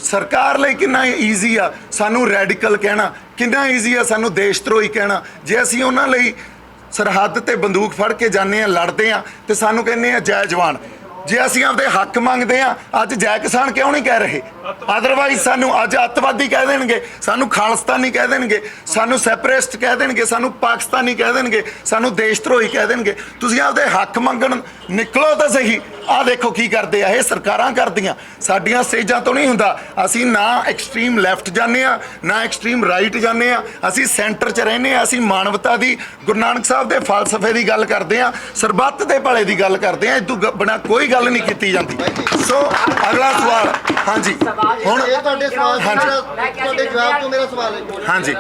ਸਰਕਾਰ ਲਈ ਕਿੰਨਾ ਈਜ਼ੀ ਆ ਸਾਨੂੰ ਰੈਡੀਕਲ ਕਹਿਣਾ, ਕਿੰਨਾ ਈਜ਼ੀ ਆ ਸਾਨੂੰ ਦੇਸ਼ ਧਰੋਹੀ ਕਹਿਣਾ। ਜੇ ਅਸੀਂ ਉਹਨਾਂ ਲਈ ਸਰਹੱਦ ਤੇ ਬੰਦੂਕ ਫੜ ਕੇ ਜਾਂਦੇ ਆ, ਲੜਦੇ ਆ, ਤੇ ਸਾਨੂੰ ਕਹਿੰਦੇ ਆ ਜੈ ਜਵਾਨ। ਜੇ ਅਸੀਂ ਆਪਦੇ ਹੱਕ ਮੰਗਦੇ ਆ, ਅੱਜ ਜੈ ਕਿਸਾਨ ਕਿਉਂ ਨਹੀਂ ਕਹਿ ਰਹੇ? ਅਦਰਵਾਈਜ਼ ਸਾਨੂੰ ਅੱਜ ਅੱਤਵਾਦੀ ਕਹਿ ਦੇਣਗੇ, ਸਾਨੂੰ ਖਾਲਿਸਤਾਨੀ ਕਹਿ ਦੇਣਗੇ, ਸਾਨੂੰ ਸੈਪਰੇਟਿਸਟ ਕਹਿ ਦੇਣਗੇ, ਸਾਨੂੰ ਪਾਕਿਸਤਾਨੀ ਕਹਿ ਦੇਣਗੇ, ਸਾਨੂੰ ਦੇਸ਼ ਧਰੋਹੀ ਕਹਿ ਦੇਣਗੇ। ਤੁਸੀਂ ਆਪਦੇ ਹੱਕ ਮੰਗਣ ਨਿਕਲੋ ਤਾਂ ਸਹੀ। ਆਹ ਦੇਖੋ ਕੀ ਕਰਦੇ ਆ, ਇਹ ਸਰਕਾਰਾਂ ਕਰਦੀਆਂ, ਸਾਡੀਆਂ ਸਟੇਜਾਂ ਤੋਂ ਨਹੀਂ ਹੁੰਦਾ। ਅਸੀਂ ਨਾ ਐਕਸਟ੍ਰੀਮ ਲੈਫਟ ਜਾਂਦੇ ਆ, ਨਾ ਐਕਸਟ੍ਰੀਮ ਰਾਈਟ ਜਾਂਦੇ ਆ, ਅਸੀਂ ਸੈਂਟਰ 'ਚ ਰਹਿੰਦੇ ਆ। ਅਸੀਂ ਮਾਨਵਤਾ ਦੀ, ਗੁਰੂ ਨਾਨਕ ਸਾਹਿਬ ਦੇ ਫਲਸਫੇ ਦੀ ਗੱਲ ਕਰਦੇ ਆ, ਸਰਬੱਤ ਦੇ ਭਲੇ ਦੀ ਗੱਲ ਕਰਦੇ ਆ। ਇਹ ਤੋਂ ਬਿਨਾਂ ਕੋਈ ਗੱਲ ਨਹੀਂ ਕੀਤੀ ਜਾਂਦੀ। ਸੋ ਅਗਲਾ ਸਵਾਲ, ਹਾਂਜੀ ਹੁਣ ਇਹ ਤੁਹਾਡੇ ਸਵਾਲ ਤੁਹਾਡੇ ਜਵਾਬ ਤੋਂ ਮੇਰਾ ਸਵਾਲ ਹੈ। ਹਾਂਜੀ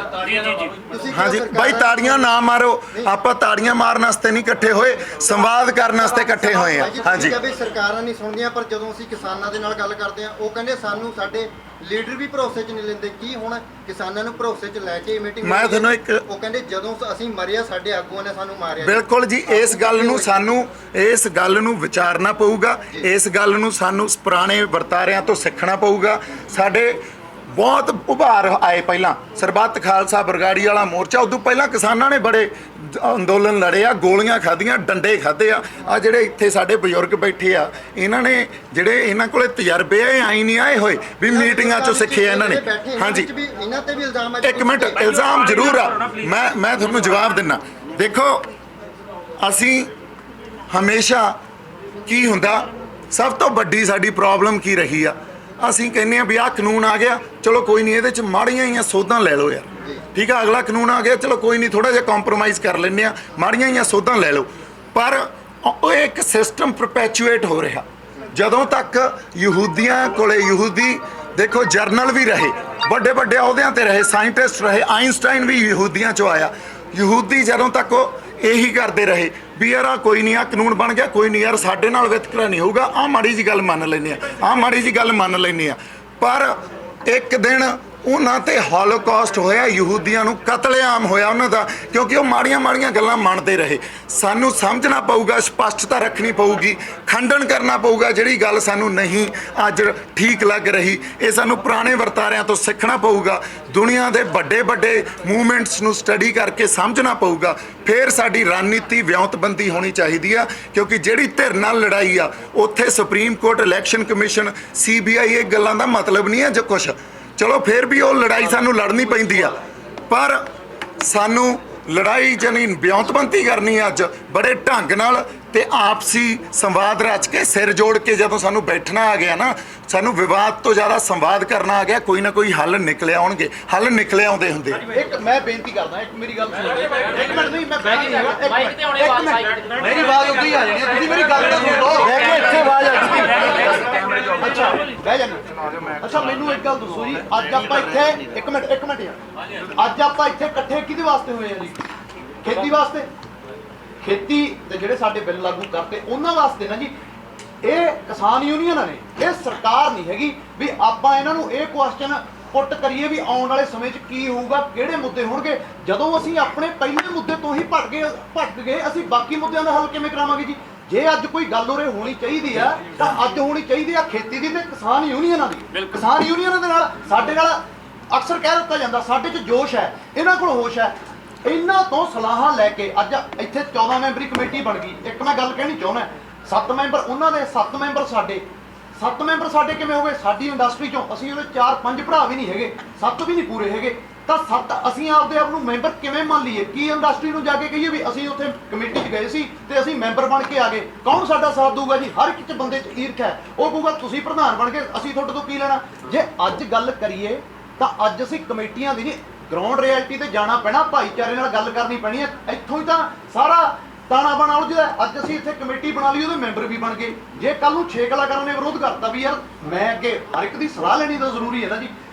ਤੁਸੀਂ ਹਾਂਜੀ ਬਾਈ, ਤਾੜੀਆਂ ਨਾ ਮਾਰੋ, ਆਪਾਂ ਤਾੜੀਆਂ ਮਾਰਨ ਵਾਸਤੇ ਨਹੀਂ ਇਕੱਠੇ ਹੋਏ, ਸੰਵਾਦ ਕਰਨ ਵਾਸਤੇ ਇਕੱਠੇ ਹੋਏ ਆ। ਹਾਂਜੀ, ਸਰਕਾਰਾਂ ਨਹੀਂ ਸੁਣਦੀਆਂ, ਪਰ ਜਦੋਂ ਅਸੀਂ ਕਿਸਾਨਾਂ ਦੇ ਨਾਲ ਗੱਲ ਕਰਦੇ ਆ, ਉਹ ਕਹਿੰਦੇ ਸਾਨੂੰ ਸਾਡੇ ਲੀਡਰ ਵੀ ਭਰੋਸੇ 'ਚ ਨਹੀਂ ਲੈਂਦੇ। ਕੀ ਹੁਣ ਕਿਸਾਨਾਂ ਨੂੰ ਭਰੋਸੇ 'ਚ ਲੈ ਕੇ ਮੀਟਿੰਗ? ਮੈਂ ਤੁਹਾਨੂੰ ਇੱਕ, ਉਹ ਕਹਿੰਦੇ ਜਦੋਂ ਅਸੀਂ ਮਰਿਆ ਸਾਡੇ ਆਗੂਆਂ ਨੇ ਸਾਨੂੰ ਮਾਰਿਆ। ਬਿਲਕੁਲ ਜੀ, ਇਸ ਗੱਲ ਨੂੰ ਸਾਨੂੰ, ਇਸ ਗੱਲ ਨੂੰ ਵਿਚਾਰਨਾ ਪਊਗਾ, ਇਸ ਗੱਲ ਨੂੰ ਸਾਨੂੰ ਪੁਰਾਣੇ ਵਰਤਾਰਿਆਂ ਤੋਂ ਸਿੱਖਣਾ ਪਊਗਾ। ਸਾਡੇ ਬਹੁਤ ਉਭਾਰ ਆਏ, ਪਹਿਲਾਂ ਸਰਬੱਤ ਖਾਲਸਾ ਬਰਗਾੜੀ ਵਾਲਾ ਮੋਰਚਾ, ਉਦੋਂ ਪਹਿਲਾਂ ਕਿਸਾਨਾਂ ਨੇ ਬੜੇ ਅੰਦੋਲਨ ਲੜੇ ਆ, ਗੋਲੀਆਂ ਖਾਧੀਆਂ, ਡੰਡੇ ਖਾਧੇ ਆ। ਆ ਜਿਹੜੇ ਇੱਥੇ ਸਾਡੇ ਬਜ਼ੁਰਗ ਬੈਠੇ ਆ, ਇਹਨਾਂ ਨੇ ਜਿਹੜੇ ਇਹਨਾਂ ਕੋਲੇ ਤਜਰਬੇ ਆਈ ਨਹੀਂ ਆਏ ਹੋਏ ਵੀ ਮੀਟਿੰਗਾਂ 'ਚੋਂ ਸਿੱਖਿਆ ਇਹਨਾਂ ਨੇ। ਹਾਂਜੀ ਇਹਨਾਂ ਤੇ ਵੀ ਇਲਜ਼ਾਮ ਹੈ। ਇੱਕ ਮਿੰਟ, ਇਲਜ਼ਾਮ ਜ਼ਰੂਰ ਆ, ਮੈਂ ਤੁਹਾਨੂੰ ਜਵਾਬ ਦਿੰਦਾ। ਦੇਖੋ ਅਸੀਂ ਹਮੇਸ਼ਾ ਕੀ ਹੁੰਦਾ, ਸਭ ਤੋਂ ਵੱਡੀ ਸਾਡੀ ਪ੍ਰੋਬਲਮ ਕੀ ਰਹੀ ਆ, ਅਸੀਂ ਕਹਿੰਦੇ ਆ ਵੀ ਆਹ ਕਾਨੂੰਨ ਆ ਗਿਆ, ਚਲੋ ਕੋਈ ਨਹੀਂ, ਇਹਦੇ 'ਚ ਮਾੜੀਆਂ ਹੀ ਸੋਧਾਂ ਲੈ ਲਓ ਯਾਰ, ਠੀਕ ਆ। ਅਗਲਾ ਕਾਨੂੰਨ ਆ ਗਿਆ, ਚਲੋ ਕੋਈ ਨਹੀਂ, ਥੋੜਾ ਜਿਹਾ ਕੰਪਰੋਮਾਈਜ਼ ਕਰ ਲੈਂਦੇ ਆ, ਮਾੜੀਆਂ ਹੀ ਸੋਧਾਂ ਲੈ ਲਓ। ਪਰ ਉਹ ਇੱਕ ਸਿਸਟਮ ਪਰਪੈਚੁਏਟ ਹੋ ਰਿਹਾ। ਜਦੋਂ ਤੱਕ ਯਹੂਦੀਆਂ ਕੋਲੇ, ਯਹੂਦੀ ਦੇਖੋ ਜਰਨਲ ਵੀ ਰਹੇ, ਵੱਡੇ ਵੱਡੇ ਅਹੁਦਿਆਂ ਤੇ ਰਹੇ, ਸਾਇੰਟਿਸਟ ਰਹੇ, ਆਇਨਸਟਾਈਨ ਵੀ ਯਹੂਦੀਆਂ 'ਚੋਂ ਆਇਆ। ਯਹੂਦੀ ਜਦੋਂ ਤੱਕ ਉਹ ਇਹੀ ਕਰਦੇ ਰਹੇ ਵੀ ਯਾਰ ਆ ਕੋਈ ਨਹੀਂ, ਆ ਕਾਨੂੰਨ ਬਣ ਗਿਆ, ਕੋਈ ਨਹੀਂ ਯਾਰ ਸਾਡੇ ਨਾਲ ਵਿਤਕਰਾ ਨਹੀਂ ਹੋਊਗਾ, ਆਹ ਮਾੜੀ ਜੀ ਗੱਲ ਮੰਨ ਲੈਂਦੇ ਆ, ਆਹ ਮਾੜੀ ਜੀ ਗੱਲ ਮੰਨ ਲੈਂਦੇ ਆ। ਪਰ ਇੱਕ ਦਿਨ ਉਹਨਾਂ ਤੇ ਹੌਲੋਕਾਸਟ ਹੋਇਆ, ਯਹੂਦੀਆਂ ਨੂੰ ਕਤਲੇਆਮ ਹੋਇਆ ਉਹਨਾਂ ਦਾ, ਕਿਉਂਕਿ ਉਹ ਮਾੜੀਆਂ ਮਾੜੀਆਂ ਗੱਲਾਂ ਮੰਨਦੇ ਰਹੇ। ਸਾਨੂੰ ਸਮਝਣਾ ਪਊਗਾ, ਸਪਸ਼ਟਤਾ ਰੱਖਣੀ ਪਊਗੀ, ਖੰਡਨ ਕਰਨਾ ਪਊਗਾ ਜਿਹੜੀ ਗੱਲ ਸਾਨੂੰ ਨਹੀਂ ਅੱਜ ਠੀਕ ਲੱਗ ਰਹੀ। ਇਹ ਸਾਨੂੰ ਪੁਰਾਣੇ ਵਰਤਾਰਿਆਂ ਤੋਂ ਸਿੱਖਣਾ ਪਊਗਾ, ਦੁਨੀਆ ਦੇ ਵੱਡੇ ਵੱਡੇ ਮੂਵਮੈਂਟਸ ਨੂੰ ਸਟੱਡੀ ਕਰਕੇ ਸਮਝਣਾ ਪਊਗਾ। ਫਿਰ ਸਾਡੀ ਰਣਨੀਤੀ ਵਿਉਂਤਬੰਦੀ ਹੋਣੀ ਚਾਹੀਦੀ ਆ, ਕਿਉਂਕਿ ਜਿਹੜੀ ਧਿਰ ਨਾਲ ਲੜਾਈ ਆ, ਉੱਥੇ supreme court, election commission, CBI, ਇਹ ਗੱਲਾਂ ਦਾ ਮਤਲਬ ਨਹੀਂ ਹੈ ਜੋ ਕੁਛ। ਚਲੋ ਫਿਰ ਵੀ ਉਹ ਲੜਾਈ ਸਾਨੂੰ ਲੜਨੀ ਪੈਂਦੀ ਆ, ਪਰ ਸਾਨੂੰ ਲੜਾਈ ਜਾਨੀ ਵਿਉਂਤਬੰਦੀ ਕਰਨੀ ਅੱਜ ਬੜੇ ਢੰਗ ਨਾਲ ਤੇ ਆਪਸੀ ਸੰਵਾਦ ਰਚ ਕੇ, ਸਿਰ ਜੋੜ ਕੇ ਜਦੋਂ ਸਾਨੂੰ ਬੈਠਣਾ ਆ ਗਿਆ ਨਾ, ਸਾਨੂੰ ਵਿਵਾਦ ਤੋਂ ਜ਼ਿਆਦਾ ਸੰਵਾਦ ਕਰਨਾ ਆ ਗਿਆ, ਕੋਈ ਨਾ ਕੋਈ ਹੱਲ ਨਿਕਲੇ ਆਉਣਗੇ, ਹੱਲ ਨਿਕਲੇ ਆਉਂਦੇ ਹੁੰਦੇ। ਇੱਕ ਮੈਂ ਬੇਨਤੀ ਕਰਦਾ, ਇੱਕ ਮੇਰੀ ਗੱਲ ਸੁਣੋ। ਇੱਕ ਮਿੰਟ ਨਹੀਂ, ਮੈਂ ਬਹਿ ਨਹੀਂ ਹੈਗਾ, ਮਾਈਕ ਤੇ ਆਉਣੇ ਬਾਅਦ ਮਾਈਕ ਤੇ। ਮੇਰੀ ਆਵਾਜ਼ ਉੱਤੇ ਹੀ ਆ ਜਾਣੀ ਹੈ, ਤੁਸੀਂ ਮੇਰੀ ਗੱਲ ਤਾਂ ਸੁਣ ਲਓ। ਬਹਿ ਕੇ ਇੱਥੇ ਆਵਾਜ਼ ਆ ਗਈ। ਅੱਛਾ ਬਹਿ ਜਾਣਾ। ਅੱਛਾ ਮੈਨੂੰ ਇੱਕ ਗੱਲ ਦੱਸੋ ਜੀ, ਅੱਜ ਆਪਾਂ ਇੱਥੇ ਇੱਕ ਮਿੰਟ ਯਾਰ, ਅੱਜ ਆਪਾਂ ਇੱਥੇ ਇਕੱਠੇ ਕਿਹਦੇ ਵਾਸਤੇ ਹੋਏ ਆ ਜੀ? ਖੇਤੀ ਵਾਸਤੇ। ਖੇਤੀ ਦੇ ਜਿਹੜੇ ਸਾਡੇ ਬਿੱਲ ਲਾਗੂ ਕਰਤੇ ਉਹਨਾਂ ਵਾਸਤੇ ਨਾ ਜੀ। ਇਹ ਕਿਸਾਨ ਯੂਨੀਅਨਾਂ ਨੇ, ਇਹ ਸਰਕਾਰ ਨਹੀਂ ਹੈਗੀ ਵੀ ਆਪਾਂ ਇਹਨਾਂ ਨੂੰ ਇਹ ਕੁਐਸਚਨ ਪੁੱਟ ਕਰੀਏ ਵੀ ਆਉਣ ਵਾਲੇ ਸਮੇਂ 'ਚ ਕੀ ਹੋਊਗਾ, ਕਿਹੜੇ ਮੁੱਦੇ ਹੋਣਗੇ। ਜਦੋਂ ਅਸੀਂ ਆਪਣੇ ਪਹਿਲੇ ਮੁੱਦੇ ਤੋਂ ਹੀ ਭਟਕ ਗਏ, ਅਸੀਂ ਬਾਕੀ ਮੁੱਦਿਆਂ ਦਾ ਹੱਲ ਕਿਵੇਂ ਕਰਾਵਾਂਗੇ ਜੀ? ਜੇ ਅੱਜ ਕੋਈ ਗੱਲ ਉਰੇ ਹੋਣੀ ਚਾਹੀਦੀ ਆ ਤਾਂ ਅੱਜ ਹੋਣੀ ਚਾਹੀਦੀ ਆ ਖੇਤੀ ਦੀ ਤੇ ਕਿਸਾਨ ਯੂਨੀਅਨਾਂ ਦੀ। ਕਿਸਾਨ ਯੂਨੀਅਨਾਂ ਦੇ ਨਾਲ, ਸਾਡੇ ਨਾਲ ਅਕਸਰ ਕਹਿ ਦਿੱਤਾ ਜਾਂਦਾ ਸਾਡੇ 'ਚ ਜੋਸ਼ ਹੈ, ਇਹਨਾਂ ਕੋਲ ਹੋਸ਼ ਹੈ। ਇਹਨਾਂ ਤੋਂ ਸਲਾਹਾਂ ਲੈ ਕੇ ਅੱਜ ਇੱਥੇ 14 ਮੈਂਬਰੀ ਕਮੇਟੀ ਬਣ ਗਈ। ਇੱਕ ਮੈਂ ਗੱਲ ਕਹਿਣੀ ਚਾਹੁੰਦਾ, 7 ਮੈਂਬਰ ਉਹਨਾਂ ਦੇ, 7 ਮੈਂਬਰ ਸਾਡੇ। 7 ਮੈਂਬਰ ਸਾਡੇ ਕਿਵੇਂ ਹੋ ਗਏ? ਸਾਡੀ ਇੰਡਸਟਰੀ 'ਚੋਂ ਅਸੀਂ ਉਹਦੇ 4-5 ਭਰਾ ਵੀ ਨਹੀਂ ਹੈਗੇ, 7 ਵੀ ਨਹੀਂ ਪੂਰੇ ਹੈਗੇ, ਤਾਂ 7 ਅਸੀਂ ਆਪਦੇ ਆਪ ਨੂੰ ਮੈਂਬਰ ਕਿਵੇਂ ਮੰਨ ਲਈਏ? ਕੀ ਇੰਡਸਟਰੀ ਨੂੰ ਜਾ ਕੇ ਕਹੀਏ ਵੀ ਅਸੀਂ ਉੱਥੇ ਕਮੇਟੀ 'ਚ ਗਏ ਸੀ ਤੇ ਅਸੀਂ ਮੈਂਬਰ ਬਣ ਕੇ ਆ ਗਏ? ਕੌਣ ਸਾਡਾ ਸਾਥ ਦਊਗਾ ਜੀ? ਹਰ ਇੱਕ 'ਚ ਬੰਦੇ 'ਚ ਈਰਖਾ ਹੈ। ਉਹ ਕਹੂਗਾ ਤੁਸੀਂ ਪ੍ਰਧਾਨ ਬਣ ਕੇ ਅਸੀਂ ਤੁਹਾਡੇ ਤੋਂ ਕੀ ਲੈਣਾ। ਜੇ ਅੱਜ ਗੱਲ ਕਰੀਏ ਤਾਂ ਅੱਜ ਅਸੀਂ ਕਮੇਟੀਆਂ ਦੀ ਨਹੀਂ, ਗਰਾਊਂਡ ਰਿਐਲਿਟੀ ਤੇ ਜਾਣਾ ਪੈਣਾ, ਭਾਈਚਾਰੇ ਨਾਲ ਗੱਲ ਕਰਨੀ ਪੈਣੀ ਹੈ। ਇੱਥੋਂ ਹੀ ਤਾਂ ਸਾਰਾ ਤਾਣਾ ਬਾਣਾ ਉਲਝਦਾ। ਅੱਜ ਅਸੀਂ ਇੱਥੇ ਕਮੇਟੀ ਬਣਾ ਲਈ, ਉਹਦੇ ਮੈਂਬਰ ਵੀ ਬਣ ਗਏ। ਜੇ ਕੱਲ ਨੂੰ 6 ਕਲਾਕਾਰਾਂ ਨੇ ਵਿਰੋਧ ਕਰਤਾ ਵੀ ਯਾਰ ਮੈਂ ਅੱਗੇ ਹਰ ਇੱਕ ਦੀ ਸਲਾਹ ਲੈਣੀ ਤਾਂ ਜ਼ਰੂਰੀ ਹੈ ਨਾ ਜੀ।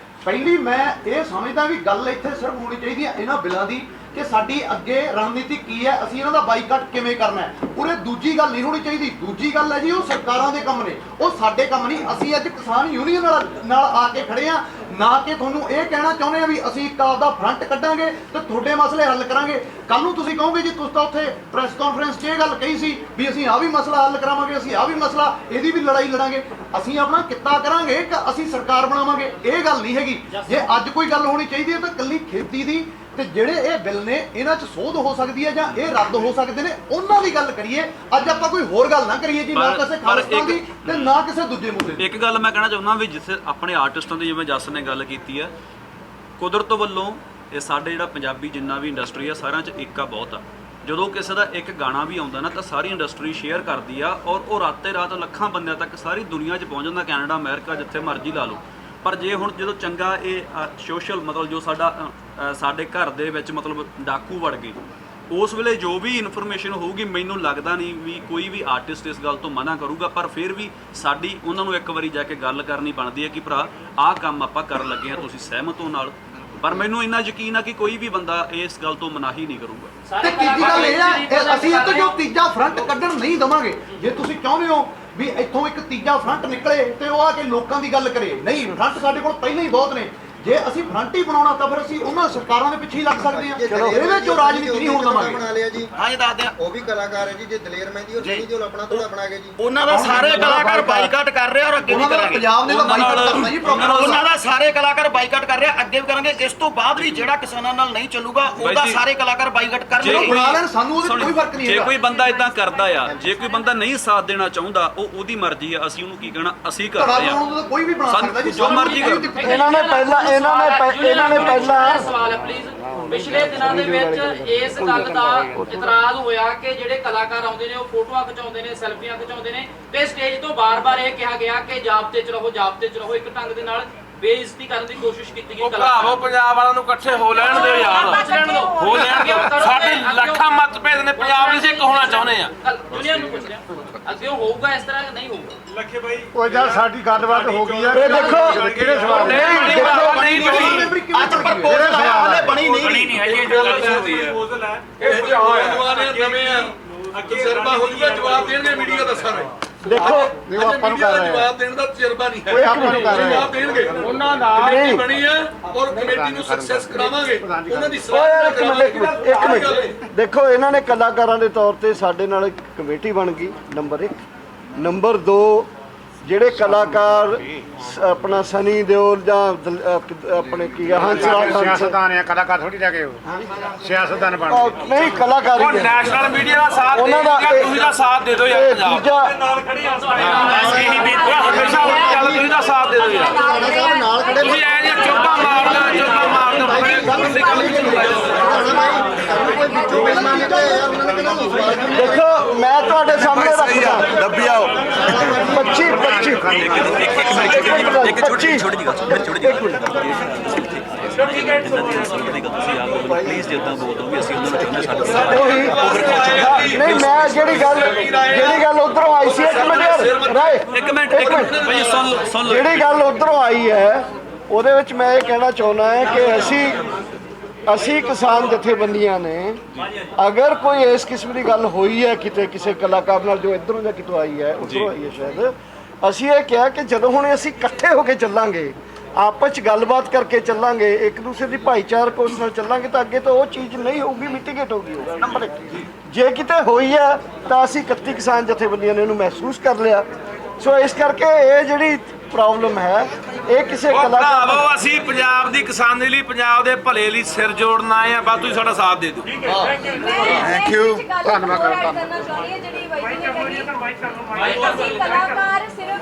ਪਹਿਲੀ ਮੈਂ ਇਹ ਸਮਝਦਾ ਵੀ ਗੱਲ ਇੱਥੇ ਸਿਰਫ ਹੋਣੀ ਚਾਹੀਦੀ ਹੈ ਇਹਨਾਂ ਬਿੱਲਾਂ ਦੀ ਕਿ ਸਾਡੀ ਅੱਗੇ ਰਣਨੀਤੀ ਕੀ ਹੈ, ਅਸੀਂ ਇਹਨਾਂ ਦਾ ਬਾਈਕਾਟ ਕਿਵੇਂ ਕਰਨਾ ਹੈ। ਉਰੇ ਦੂਜੀ ਗੱਲ ਨਹੀਂ ਹੋਣੀ ਚਾਹੀਦੀ। ਦੂਜੀ ਗੱਲ ਹੈ ਜੀ ਉਹ ਸਰਕਾਰਾਂ ਦੇ ਕੰਮ ਨੇ, ਉਹ ਸਾਡੇ ਕੰਮ ਨਹੀਂ। ਅਸੀਂ ਅੱਜ ਕਿਸਾਨ ਯੂਨੀਅਨ ਨਾਲ ਆ ਕੇ ਖੜੇ ਆ, ਨਾ ਕਿ ਤੁਹਾਨੂੰ ਇਹ ਕਹਿਣਾ ਚਾਹੁੰਦੇ ਆ ਵੀ ਅਸੀਂ ਇੱਕ ਆਪਦਾ ਫਰੰਟ ਕੱਢਾਂਗੇ ਤੇ ਤੁਹਾਡੇ ਮਸਲੇ ਹੱਲ ਕਰਾਂਗੇ। ਕੱਲ ਨੂੰ ਤੁਸੀਂ ਕਹੋਗੇ ਜੀ ਤੁਸੀਂ ਤਾਂ ਉੱਥੇ ਪ੍ਰੈਸ ਕਾਨਫਰੰਸ 'ਚ ਇਹ ਗੱਲ ਕਹੀ ਸੀ ਵੀ ਅਸੀਂ ਆਹ ਵੀ ਮਸਲਾ ਹੱਲ ਕਰਾਵਾਂਗੇ, ਅਸੀਂ ਆਹ ਵੀ ਮਸਲਾ ਇਹਦੀ ਵੀ ਲੜਾਈ ਲੜਾਂਗੇ। ਅਸੀਂ ਆਪਣਾ ਕਿੱਤਾ ਕਰਾਂਗੇ ਕਿ ਅਸੀਂ ਸਰਕਾਰ ਬਣਾਵਾਂਗੇ, ਇਹ ਗੱਲ ਨਹੀਂ ਹੈਗੀ। ਜੇ ਅੱਜ ਕੋਈ ਗੱਲ ਹੋਣੀ ਚਾਹੀਦੀ ਹੈ ਤਾਂ ਇਕੱਲੀ ਖੇਤੀ ਦੀ ਤੇ ਜਿਹੜੇ ਇਹ ਬਿੱਲ ਨੇ ਇਹਨਾਂ 'ਚ ਸੋਧ ਹੋ ਸਕਦੀ ਹੈ ਜਾਂ ਇਹ ਰੱਦ ਹੋ ਸਕਦੇ ਨੇ, ਉਹਨਾਂ ਦੀ ਗੱਲ ਕਰੀਏ। ਅੱਜ ਆਪਾਂ ਕੋਈ ਹੋਰ ਗੱਲ ਨਾ ਕਰੀਏ ਜੀ, ਨਾ ਕਿਸੇ ਖਾਲਿਸਤਾਨ ਦੀ ਤੇ ਨਾ ਕਿਸੇ ਦੂਜੇ ਮੁੱਦੇ ਦੀ। ਇੱਕ ਗੱਲ ਮੈਂ ਕਹਿਣਾ ਚਾਹੁੰਦਾ ਵੀ ਜਿੱਥੇ ਆਪਣੇ ਆਰਟਿਸਟਾਂ ਦੀ ਜਿਵੇਂ ਜੱਸ ਨੇ ਗੱਲ ਕੀਤੀ ਹੈ, ਕੁਦਰਤ ਵੱਲੋਂ ਇਹ ਸਾਡੇ ਜਿਹੜਾ ਪੰਜਾਬੀ ਜਿੰਨਾ ਵੀ ਇੰਡਸਟਰੀ ਆ ਸਾਰਿਆਂ 'ਚ ਏਕਾ ਬਹੁਤ ਆ। ਜਦੋਂ ਕਿਸੇ ਦਾ ਇੱਕ ਗਾਣਾ ਵੀ ਆਉਂਦਾ ਨਾ ਤਾਂ ਸਾਰੀ ਇੰਡਸਟਰੀ ਸ਼ੇਅਰ ਕਰਦੀ ਆ ਔਰ ਉਹ ਰਾਤੇ ਰਾਤ ਲੱਖਾਂ ਬੰਦਿਆਂ ਤੱਕ ਸਾਰੀ ਦੁਨੀਆ 'ਚ ਪਹੁੰਚ ਜਾਂਦਾ, ਕੈਨੇਡਾ ਅਮਰੀਕਾ ਜਿੱਥੇ ਮਰਜ਼ੀ ਲਾ ਲਓ। ਪਰ ਜੇ ਹੁਣ ਜਦੋਂ ਚੰਗਾ ਇਹ ਸੋਸ਼ਲ ਮਤਲਬ ਜੋ ਸਾਡੇ ਘਰ ਦੇ ਵਿੱਚ ਮਤਲਬ ਡਾਕੂ ਵੜ ਗਏ, ਉਸ ਵੇਲੇ ਜੋ ਵੀ ਇਨਫੋਰਮੇਸ਼ਨ ਹੋਊਗੀ ਮੈਨੂੰ ਲੱਗਦਾ ਨਹੀਂ ਵੀ ਕੋਈ ਵੀ ਆਰਟਿਸਟ ਇਸ ਗੱਲ ਤੋਂ ਮਨਾ ਕਰੂਗਾ। ਪਰ ਫਿਰ ਵੀ ਸਾਡੀ ਉਹਨਾਂ ਨੂੰ ਇੱਕ ਵਾਰੀ ਜਾ ਕੇ ਗੱਲ ਕਰਨੀ ਬਣਦੀ ਹੈ ਕਿ ਭਰਾ ਆਹ ਕੰਮ ਆਪਾਂ ਕਰਨ ਲੱਗੇ ਹਾਂ, ਤੁਸੀਂ ਸਹਿਮਤ ਹੋ ਨਾਲ। ਪਰ ਮੈਨੂੰ ਇੰਨਾ ਯਕੀਨ ਆ ਕਿ ਕੋਈ ਵੀ ਬੰਦਾ ਇਸ ਗੱਲ ਤੋਂ ਮਨਾਹੀ ਨਹੀਂ ਕਰੂਗਾ। ਤੇ ਤੀਜੀ ਗੱਲ ਇਹ ਆ ਅਸੀਂ ਇੱਥੇ ਜੋ ਤੀਜਾ ਫਰੰਟ ਕੱਢਣ ਨਹੀਂ ਦਵਾਂਗੇ। ਜੇ ਤੁਸੀਂ ਚਾਹੁੰਦੇ ਹੋ ਵੀ ਇੱਥੋਂ ਇੱਕ ਤੀਜਾ ਫਰੰਟ ਨਿਕਲੇ ਤੇ ਉਹ ਆ ਕੇ ਲੋਕਾਂ ਦੀ ਗੱਲ ਕਰੇ, ਨਹੀਂ ਫਰੰਟ ਸਾਡੇ ਕੋਲ ਪਹਿਲਾਂ ਹੀ ਬਹੁਤ ਨੇ। ਜੇ ਅਸੀਂ ਫਰੰਟ ਹੀ ਬਣਾਉਣਾ ਤਾਂ ਫਿਰ ਅਸੀਂ ਉਹਨਾਂ ਸਰਕਾਰਾਂ ਦੇ ਪਿੱਛੇ ਹੀ ਲੱਗ ਸਕਦੇ ਹਾਂ। ਇਹਦੇ ਵਿੱਚ ਜੋ ਰਾਜਨੀਤੀ ਨਹੀਂ ਹੋਣ ਦਵਾਂਗੇ। ਬਣਾ ਲਿਆ ਜੀ, ਹਾਂ ਜੀ ਦੱਸਦੇ ਆ। ਉਹ ਵੀ ਕਲਾਕਾਰ ਹੈ ਜੀ। ਜੇ ਦਲੇਰ ਮਹਿੰਦੀ ਉਹ ਜਿਹੜੀ ਜੋ ਆਪਣਾ ਥੋੜਾ ਬਣਾ ਕੇ ਜੀ, ਉਹਨਾਂ ਦਾ ਸਾਰੇ ਕਲਾਕਾਰ ਬਾਈਕਾਟ ਕਰ ਰਹੇ ਔਰ ਅੱਗੇ ਵੀ ਕਰਾਂਗੇ। ਪੰਜਾਬ ਨੇ ਤਾਂ ਬਾਈਕਾਟ ਕਰਨਾ ਜੀ ਪ੍ਰੋਗਰਾਮ। ਉਹਨਾਂ ਦਾ ਸਾਰੇ ਕਲਾਕਾਰ ਬਾਈਕਾਟ ਕਰ ਰਹੇ, ਅੱਗੇ ਵੀ ਕਰਾਂਗੇ। ਇਸ ਤੋਂ ਬਾਅਦ ਵੀ ਜਿਹੜਾ ਕਿਸਾਨਾਂ ਨਾਲ ਨਹੀਂ ਚੱਲੂਗਾ ਉਹਦਾ ਸਾਰੇ ਕਲਾਕਾਰ ਬਾਈਕਾਟ ਕਰਨਗੇ। ਬਣਾ ਲੈਣ, ਸਾਨੂੰ ਉਹਦੇ ਕੋਈ ਫਰਕ ਨਹੀਂ ਜੇ ਹੈਗਾ। ਕੋਈ ਬੰਦਾ ਇਦਾਂ ਕਰਦਾ ਆ, ਜੇ ਕੋਈ ਬੰਦਾ ਨਹੀਂ ਸਾਥ ਦੇਣਾ ਚਾਹੁੰਦਾ ਉਹ ਉਹਦੀ ਮਰਜ਼ੀ ਆ। ਅਸੀਂ ਉਹਨੂੰ ਕੀ ਕਹਿਣਾ, ਅਸੀਂ ਕਰਦੇ ਆ। ਕੋਈ ਵੀ ਬਣਾ ਸਕਦਾ ਜੀ, ਜੋ ਮਰਜ਼ੀ ਕਰੋ। ਇਹਨਾਂ ਨੇ ਪਹਿਲਾਂ ਸਵਾਲ ਹੈ ਪਲੀਜ਼। ਪਿਛਲੇ ਦਿਨਾਂ ਦੇ ਵਿੱਚ ਇਸ ਗੱਲ ਦਾ ਇਤਰਾਜ਼ ਹੋਇਆ ਕਿ ਜਿਹੜੇ ਕਲਾਕਾਰ ਆਉਂਦੇ ਨੇ ਉਹ ਫੋਟੋਆਂ ਖਿਚਾਉਂਦੇ ਨੇ, ਸੈਲਫੀਆਂ ਖਿਚਾਉਂਦੇ ਨੇ ਤੇ ਸਟੇਜ ਤੋਂ ਬਾਰ-ਬਾਰ ਇਹ ਕਿਹਾ ਗਿਆ ਕਿ ਜਾਬਤੇ 'ਚ ਰਹੋ, ਜਾਬਤੇ 'ਚ ਰਹੋ। ਇੱਕ ਢੰਗ ਦੇ ਨਾਲ ਬੇਇੱਜ਼ਤੀ ਕਰਨ ਦੀ ਕੋਸ਼ਿਸ਼ ਕੀਤੀ ਗਈ। ਭਰਾਵੋ ਪੰਜਾਬ ਵਾਲਿਆਂ ਨੂੰ ਇਕੱਠੇ ਹੋ ਲੈਣ ਦਿਓ ਯਾਰ, ਹੋ ਲੈਣ ਦਿਓ। ਸਾਡੇ ਲੱਖਾਂ ਮਤਭੇਦ ਨੇ, ਪੰਜਾਬ ਵਿੱਚ ਇੱਕ ਹੋਣਾ ਚਾਹੁੰਦੇ ਆ। ਦੁਨੀਆ ਨੂੰ ਪੁੱਛ ਰਿਹਾ ਅੱਗੇ ਹੋਊਗਾ ਇਸ ਤਰ੍ਹਾਂ ਕਿ ਨਹੀਂ ਹੋਊਗਾ? ਲੱਖੇ ਬਾਈ ਉਹ ਜਦ ਸਾਡੀ ਗੱਲਬਾਤ ਹੋ ਗਈ ਹੈ, ਇਹ ਦੇਖੋ ਕਿਹੜੇ ਸਵਾਲ ਨਹੀਂ ਬਣੀ ਨਹੀਂ ਹੈ ਇਹ ਨਵੇਂ ਆ ਤਜਰਬਾ ਹੋ ਜੂਗਾ, ਜਵਾਬ ਦੇਣਗੇ ਮੀਡੀਆ ਦਾ ਸਾਰੇ। ਦੇਖੋ ਉਹ ਆਪਾਂ ਨੂੰ ਕਰ ਰਹੇ ਜਵਾਬ ਦੇਣ ਦਾ ਤਜਰਬਾ ਨਹੀਂ ਹੈ, ਉਹ ਆਪਾਂ ਨੂੰ ਕਰ ਰਹੇ ਜਵਾਬ ਦੇਣਗੇ। ਉਹਨਾਂ ਨਾਲ ਕਮੇਟੀ ਬਣੀ ਹੈ ਔਰ ਕਮੇਟੀ ਨੂੰ ਸਕਸੈਸ ਕਰਾਵਾਂਗੇ। ਉਹਨਾਂ ਦੀ ਓਏ ਯਾਰ ਇੱਕ ਮਿੰਟ ਦੇਖੋ, ਇਹਨਾਂ ਨੇ ਕਲਾਕਾਰਾਂ ਦੇ ਤੌਰ ਤੇ ਸਾਡੇ ਨਾਲ ਇੱਕ ਕਮੇਟੀ ਬਣ ਗਈ, ਨੰਬਰ 1। ਨੰਬਰ 2 ਜਿਹੜੇ ਕਲਾਕਾਰ ਆਪਣਾ ਸਨੀ ਦਿਓਲ ਜਾਂ ਆਪਣੇ ਕੀ ਸਿਆਸਤਦਾਨ ਆ, ਕਲਾਕਾਰ ਥੋੜੀ ਰਹਿ ਗਏ ਉਹ ਸਿਆਸਤਦਾਨ ਬਣ ਗਏ। ਨਹੀਂ ਕਲਾਕਾਰ ਉਹ ਨੈਸ਼ਨਲ ਮੀਡੀਆ ਦਾ ਸਾਥ ਦੇ ਉਹਨਾਂ ਦਾ ਤੁਸੀਂ ਦਾ ਸਾਥ ਦੇ ਦਿਓ ਯਾਰ। ਪੰਜਾਬ ਦੂਜਾ ਨਾਲ ਖੜੇ ਆ ਹਮੇਸ਼ਾ ਉਹ ਚੱਲ ਤੁਸੀਂ ਦਾ ਸਾਥ ਦੇ ਦਿਓ ਯਾਰ। ਨਾਲ ਖੜੇ ਤੁਸੀਂ ਐ ਜੇ ਚੋਪਾ ਮਾਰਦਾ ਦੇਖੋ ਮੈਂ ਤੁਹਾਡੇ ਸਾਹਮਣੇ ਰੱਖਦਾ ਦੱਬੀ ਆਓ 25 ਇੱਕ ਛੋਟੀ ਜਿਹੀ ਗੱਲ, ਛੋਟੀ ਜਿਹੀ ਪਲੀਜ਼ ਜਿੱਦਾਂ ਬੋਲੋ ਵੀ ਅਸੀਂ ਉਹਨਾਂ ਨੂੰ ਚਾਹੁੰਦੇ ਸਾਡੇ ਨਹੀਂ ਮੈਂ ਜਿਹੜੀ ਗੱਲ ਉਧਰੋਂ ਆਈ ਸੀ, ਇੱਕ ਮਿੰਟ ਯਾਰ ਰਾਏ ਇੱਕ ਮਿੰਟ ਭਾਈ ਸੁਣ ਲਓ। ਜਿਹੜੀ ਗੱਲ ਉਧਰੋਂ ਆਈ ਹੈ ਉਹਦੇ ਵਿੱਚ ਮੈਂ ਇਹ ਕਹਿਣਾ ਚਾਹੁੰਦਾ ਹੈ ਕਿ ਅਸੀਂ ਕਿਸਾਨ ਜਥੇਬੰਦੀਆਂ ਨੇ ਅਗਰ ਕੋਈ ਇਸ ਕਿਸਮ ਦੀ ਗੱਲ ਹੋਈ ਹੈ ਕਿਤੇ ਕਿਸੇ ਕਲਾਕਾਰ ਨਾਲ ਜੋ ਇਧਰੋਂ ਜਾਂ ਕਿਤੋਂ ਆਈ ਹੈ, ਉਧਰੋਂ ਆਈ ਹੈ ਸ਼ਾਇਦ, ਅਸੀਂ ਇਹ ਕਿਹਾ ਕਿ ਜਦੋਂ ਹੁਣ ਅਸੀਂ ਇਕੱਠੇ ਹੋ ਕੇ ਚੱਲਾਂਗੇ, ਆਪਸ 'ਚ ਗੱਲਬਾਤ ਕਰਕੇ ਚੱਲਾਂਗੇ, ਇੱਕ ਦੂਸਰੇ ਦੀ ਭਾਈਚਾਰਕ ਉਸ ਨਾਲ ਚੱਲਾਂਗੇ ਤਾਂ ਅੱਗੇ ਤਾਂ ਉਹ ਚੀਜ਼ ਨਹੀਂ ਹੋਊਗੀ, ਮਿਟੀਗੇਟ ਹੋਊਗੀ। ਨੰਬਰ 1 ਜੇ ਕਿਤੇ ਹੋਈ ਹੈ ਤਾਂ ਅਸੀਂ 31 ਕਿਸਾਨ ਜਥੇਬੰਦੀਆਂ ਨੇ ਇਹਨੂੰ ਮਹਿਸੂਸ ਕਰ ਲਿਆ। ਸੋ ਇਸ ਕਰਕੇ ਇਹ ਜਿਹੜੀ ਪ੍ਰੋਬਲਮ ਹੈ ਇਹ ਕਿਸੇ ਕਲਾਕਾਰ ਭਰਾਵੋ ਅਸੀਂ ਪੰਜਾਬ ਦੀ ਕਿਸਾਨੀ ਲਈ, ਪੰਜਾਬ ਦੇ ਭਲੇ ਲਈ ਸਿਰ ਜੋੜਨ ਆਏ ਆ। ਬਸ ਤੁਸੀਂ ਸਾਡਾ ਸਾਥ ਦੇ ਦਿਓ। ਥੈਂਕ ਯੂ, ਧੰਨਵਾਦ ਕਰਨਾ ਚਾਹੁੰਦੀ ਹਾਂ ਜਿਹੜੀ ਬਾਈ ਜੀ ਨੇ ਕਹੀ ਅਸੀਂ ਕਲਾਕਾਰ ਸਿਰਫ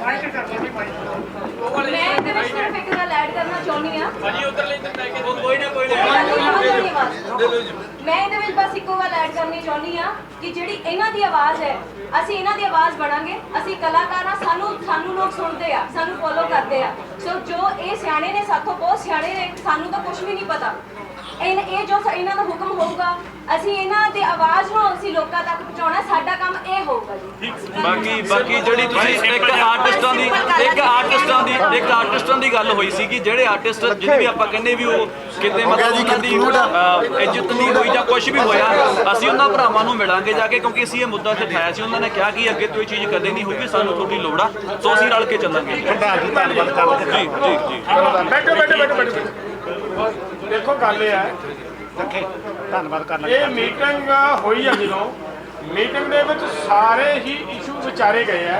ਮੈਂ ਇਹਦੇ ਵਿੱਚ ਸਿਰਫ ਇੱਕ ਗੱਲ ਐਡ ਕਰਨਾ ਚਾਹੁੰਦੀ ਹਾਂ ਭਾਜੀ ਉਧਰ ਲੈ ਕੇ ਕੋਈ ਨਾ ਮੈਂ ਇਹਦੇ ਵਿੱਚ ਬਸ ਇੱਕੋ ਗੱਲ ਐਡ ਕਰਨੀ ਚਾਹੁੰਦੀ ਹਾਂ ਕਿ ਜਿਹੜੀ ਇਹਨਾਂ ਦੀ ਆਵਾਜ਼ ਹੈ, ਅਸੀਂ ਇਹਨਾਂ ਦੀ ਆਵਾਜ਼ ਬਣਾਂਗੇ। ਅਸੀਂ ਕਲਾਕਾਰ ਆ, ਸਾਨੂੰ ਲੋਕ ਸੁਣਦੇ ਆ, ਸਾਨੂੰ ਫੋਲੋ ਕਰਦੇ ਆ। ਸੋ ਜੋ ਇਹ ਸਿਆਣੇ ਨੇ ਸਾਥੋਂ ਬਹੁਤ ਸਿਆਣੇ ਨੇ, ਸਾਨੂੰ ਤਾਂ ਕੁਝ ਵੀ ਨਹੀਂ ਪਤਾ। ਇਹ ਜੋ ਇਹਨਾਂ ਦਾ ਹੁਕਮ ਹੋਊਗਾ ਅਸੀਂ ਇਹਨਾਂ ਦੀ ਆਵਾਜ਼ ਨੂੰ ਅਸੀਂ ਲੋਕਾਂ ਤੱਕ ਪਹੁੰਚਾਉਣਾ, ਸਾਡਾ ਕੰਮ ਇਹ ਹੋਊਗਾ ਜੀ। ਬਾਕੀ ਜਿਹੜੀ ਤੁਸੀਂ ਇੱਕ ਆਰਟਿਸਟਾਂ ਦੀ ਗੱਲ ਹੋਈ ਸੀ ਕਿ ਜਿਹੜੇ ਆਰਟਿਸਟ ਜਿਹਦੀ ਵੀ ਆਪਾਂ ਕਹਿੰਦੇ ਵੀ ਉਹ ਕਿਤੇ ਮਤਲਬ ਉਹਨਾਂ ਦੀ ਇੱਜ਼ਤ ਨਹੀਂ ਹੋਈ ਜਾਂ ਕੁਝ ਵੀ ਹੋਇਆ, ਅਸੀਂ ਉਹਨਾਂ ਭਰਾਵਾਂ ਨੂੰ ਮਿਲਾਂਗੇ ਜਾ ਕੇ, ਕਿਉਂਕਿ ਅਸੀਂ ਇਹ ਮੁੱਦਾ ਇੱਥੇ ਉਠਾਇਆ ਸੀ। ਉਹਨਾਂ ਨੇ ਕਿਹਾ ਕਿ ਅੱਗੇ ਤੋਂ ਇਹ ਚੀਜ਼ ਕਦੇ ਨਹੀਂ ਹੋਊਗੀ, ਸਾਨੂੰ ਤੁਹਾਡੀ ਲੋੜ ਆ, ਸੋ ਅਸੀਂ ਰਲ ਕੇ ਚੱਲਾਂਗੇ। ਜੀ। ਦੇਖੋ ਗੱਲ ਇਹ ਹੈ, ਧੰਨਵਾਦ ਕਰਨਾ। ਇਹ ਮੀਟਿੰਗ ਹੋਈ ਆ, ਜਦੋਂ ਮੀਟਿੰਗ ਦੇ ਵਿੱਚ ਸਾਰੇ ਹੀ ਇਸ਼ੂ ਵਿਚਾਰੇ ਗਏ ਆ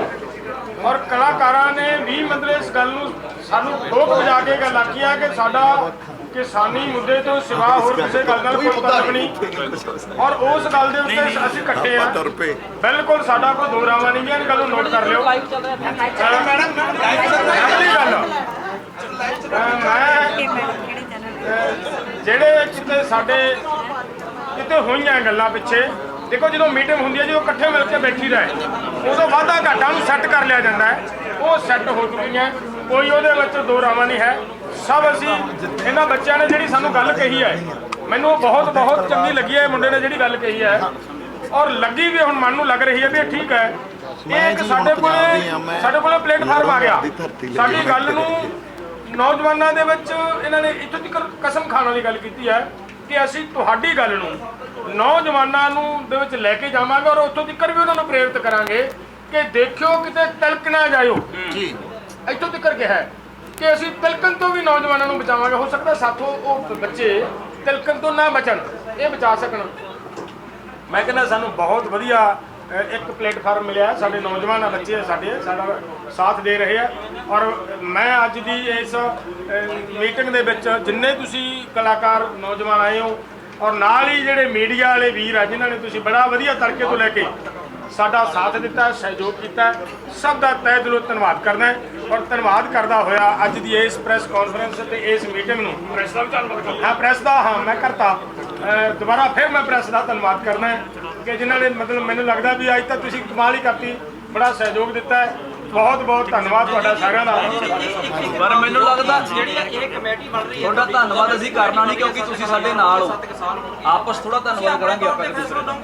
ਔਰ ਕਲਾਕਾਰਾਂ ਨੇ ਵੀ ਮਤਲਬ ਇਸ ਗੱਲ ਨੂੰ ਸਾਨੂੰ ਠੋਕ ਵਜਾ ਕੇ ਗੱਲ ਆਖੀ ਆ ਕਿ ਸਾਡਾ ਕਿਸਾਨੀ ਮੁੱਦੇ ਤੋਂ ਸਿਵਾ ਹੋਰ ਕਿਸੇ ਗੱਲ ਨਾਲ ਕੋਈ ਤਾਲੁਕ ਨਹੀਂ, ਔਰ ਉਸ ਗੱਲ ਦੇ ਉੱਤੇ ਅਸੀਂ ਇਕੱਠੇ ਆ। ਬਿਲਕੁਲ ਸਾਡਾ ਕੋਈ ਦੋ ਰਾਵਾਂ ਨਹੀਂ, ਇਹ ਗੱਲ ਨੂੰ ਨੋਟ ਕਰ ਲਿਓ। ਜਿਹੜੇ ਕਿਤੇ ਸਾਡੇ ਕਿਤੇ ਹੋਈਆਂ ਗੱਲਾਂ ਪਿੱਛੇ, ਦੇਖੋ ਜਦੋਂ ਮੀਟਿੰਗ ਹੁੰਦੀ ਹੈ, ਜਦੋਂ ਇਕੱਠੇ ਮਿਲ ਕੇ ਬੈਠੀ ਰਹੇ ਉਦੋਂ ਵਾਧਾ ਘਾਟਾ ਨੂੰ ਸੈੱਟ ਕਰ ਲਿਆ ਜਾਂਦਾ ਹੈ, ਉਹ ਸੈੱਟ ਹੋ ਚੁੱਕੀਆਂ, ਕੋਈ ਉਹਦੇ ਵਿੱਚ ਦੋ ਰਾਵਾਂ ਨਹੀਂ ਹੈ। ਸਭ ਅਸੀਂ ਇਹਨਾਂ ਬੱਚਿਆਂ ਨੇ ਜਿਹੜੀ ਸਾਨੂੰ ਗੱਲ ਕਹੀ ਹੈ, ਮੈਨੂੰ ਬਹੁਤ ਚੰਗੀ ਲੱਗੀ ਹੈ, ਮੁੰਡੇ ਨੇ ਜਿਹੜੀ ਗੱਲ ਕਹੀ ਹੈ, ਔਰ ਲੱਗੀ ਵੀ ਹੁਣ ਮਨ ਨੂੰ ਲੱਗ ਰਹੀ ਹੈ ਵੀ ਇਹ ਠੀਕ ਹੈ। ਇਹ ਇੱਕ ਸਾਡੇ ਕੋਲੇ ਪਲੇਟਫਾਰਮ ਆ ਗਿਆ, ਸਾਡੀ ਗੱਲ ਨੂੰ ਨੌਜਵਾਨਾਂ ਦੇ ਵਿੱਚ ਇਹਨਾਂ ਨੇ ਇੱਥੋਂ ਤੱਕ ਕਸਮ ਖਾਣ ਵਾਲੀ ਗੱਲ ਕੀਤੀ ਹੈ ਕਿ ਅਸੀਂ ਤੁਹਾਡੀ ਗੱਲ ਨੂੰ ਨੌਜਵਾਨਾਂ ਨੂੰ ਦੇ ਵਿੱਚ ਲੈ ਕੇ ਜਾਵਾਂਗੇ ਔਰ ਉੱਥੋਂ ਤੱਕ ਵੀ ਉਹਨਾਂ ਨੂੰ ਪ੍ਰੇਰਿਤ ਕਰਾਂਗੇ ਕਿ ਦੇਖਿਓ ਕਿਤੇ ਤਿਲਕ ਨਾ ਜਾਇਓ ਜੀ। ਇੱਥੋਂ ਤੱਕ ਕਿਹਾ ਹੈ ਕਿ ਅਸੀਂ ਤਿਲਕਣ ਤੋਂ ਵੀ ਨੌਜਵਾਨਾਂ ਨੂੰ ਬਚਾਵਾਂਗੇ। ਹੋ ਸਕਦਾ ਸਾਥੋਂ ਉਹ ਬੱਚੇ ਤਿਲਕਣ ਤੋਂ ਨਾ ਬਚਣ, ਇਹ ਬਚਾ ਸਕਣ। ਮੈਂ ਕਹਿੰਦਾ ਸਾਨੂੰ ਬਹੁਤ ਵਧੀਆ ਇੱਕ ਪਲੇਟਫਾਰਮ ਮਿਲਿਆ, ਸਾਡੇ ਨੌਜਵਾਨ ਬੱਚੇ ਸਾਡਾ ਸਾਥ ਦੇ ਰਹੇ ਆ। ਔਰ ਮੈਂ ਅੱਜ ਦੀ ਇਸ ਮੀਟਿੰਗ ਦੇ ਵਿੱਚ ਜਿੰਨੇ ਤੁਸੀਂ ਕਲਾਕਾਰ ਨੌਜਵਾਨ ਆਏ ਹੋ ਔਰ ਨਾਲ ਹੀ ਜਿਹੜੇ ਮੀਡੀਆ ਵਾਲੇ ਵੀਰ ਆ ਜਿਨ੍ਹਾਂ ਨੇ ਤੁਸੀਂ ਬੜਾ ਵਧੀਆ ਤਰੀਕੇ ਤੋਂ ਲੈ ਕੇ ਸਾਡਾ ਸਾਥ ਦਿੱਤਾ, ਸਹਿਯੋਗ ਕੀਤਾ, ਸਭ ਦਾ ਤਹਿ ਦਿਲੋਂ ਧੰਨਵਾਦ ਕਰਨਾ ਹੈ। ਔਰ ਧੰਨਵਾਦ ਕਰਦਾ ਹੋਇਆ ਅੱਜ ਦੀ ਇਸ ਪ੍ਰੈਸ ਕਾਨਫਰੰਸ ਤੇ ਇਸ ਮੀਟਿੰਗ ਨੂੰ ਪ੍ਰੈਸ ਦਾ ਵੀ ਧੰਨਵਾਦ ਕਰਦਾ। ਹਾਂ, ਪ੍ਰੈਸ ਦਾ ਮੈਂ ਕਰਤਾ, ਦੁਬਾਰਾ ਫਿਰ ਮੈਂ ਪ੍ਰੈਸ ਦਾ ਧੰਨਵਾਦ ਕਰਨਾ ਹੈ ਕਿ ਜਿਨ੍ਹਾਂ ਨੇ ਮਤਲਬ ਮੈਨੂੰ ਲੱਗਦਾ ਵੀ ਅੱਜ ਤੱਕ ਤੁਸੀਂ ਕਮਾਲ ਹੀ ਕਰਤੀ, ਬੜਾ ਸਹਿਯੋਗ ਦਿੱਤਾ ਹੈ। ਬਹੁਤ ਧੰਨਵਾਦ ਤੁਹਾਡਾ ਸਾਰਿਆਂ ਦਾ। ਪਰ ਮੈਨੂੰ ਲੱਗਦਾ ਜਿਹੜੀ ਇਹ ਕਮੇਟੀ ਬਣ ਰਹੀ ਹੈ, ਤੁਹਾਡਾ ਧੰਨਵਾਦ ਅਸੀਂ ਕਰਨਾ ਨਹੀਂ ਕਿਉਂਕਿ ਤੁਸੀਂ ਸਾਡੇ ਨਾਲ ਹੋ, ਆਪਸ ਥੋੜਾ ਧੰਨਵਾਦ ਕਰਾਂਗੇ ਆਪਾਂ ਇੱਕ ਦੂਸਰੇ ਦਾ।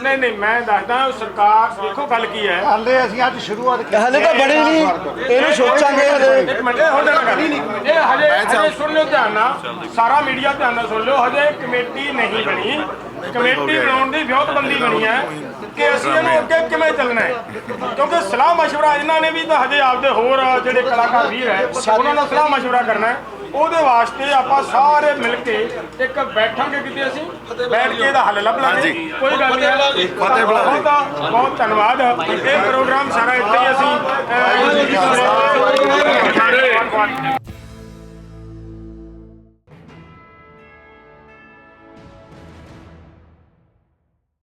ਨਹੀਂ ਮੈਂ ਦੱਸਦਾ ਸਰਕਾਰ ਦੇਖੋ ਗੱਲ ਕੀ ਹੈ, ਹਾਲੇ ਅਸੀਂ ਅੱਜ ਸ਼ੁਰੂਆਤ ਕੀਤੀ, ਹਾਲੇ ਤਾਂ ਬਣੀ ਨਹੀਂ, ਇਹਨੂੰ ਸੋਚਾਂਗੇ। ਇੱਕ ਮਿੰਟ ਇਹ ਹਜੇ ਸੁਣ ਲਿਓ ਧਿਆਨ ਨਾਲ, ਸਾਰਾ ਮੀਡੀਆ ਧਿਆਨ ਨਾਲ ਸੁਣ ਲਿਓ। ਹਜੇ ਕਮੇਟੀ ਨਹੀਂ ਬਣੀ, ਕਮੇਟੀ ਬਣਾਉਣ ਦੀ ਵਿਉਂਤਬੰਦੀ ਬਣੀ ਹੈ ਕਿ ਅਸੀਂ ਇਹਨੂੰ ਅੱਗੇ ਕਿਵੇਂ ਚੱਲਣਾ ਹੈ, ਕਿਉਂਕਿ ਸਲਾਹ ਮਸ਼ਵਰਾ ਇਹਨਾਂ ਨੇ ਵੀ ਤਾਂ ਹਜੇ ਆਪਦੇ ਹੋਰ ਜਿਹੜੇ ਕਲਾਕਾਰ ਵੀਰ ਹੈ ਉਹਨਾਂ ਨਾਲ ਸਲਾਹ ਮਸ਼ਵਰਾ ਕਰਨਾ ਹੈ। ਉਹਦੇ ਵਾਸਤੇ ਆਪਾਂ ਸਾਰੇ ਮਿਲ ਕੇ ਇੱਕ ਬੈਠਾਂਗੇ, ਕਿਤੇ ਅਸੀਂ ਬੈਠ ਕੇ ਇਹਦਾ ਹੱਲ ਲੱਭ ਲਾਂਗੇ। ਕੋਈ ਗੱਲ ਨਹੀਂ, ਬਹੁਤ ਧੰਨਵਾਦ। ਇਹ ਪ੍ਰੋਗਰਾਮ ਸਾਰਾ ਇੱਥੇ ਹੀ ਅਸੀਂ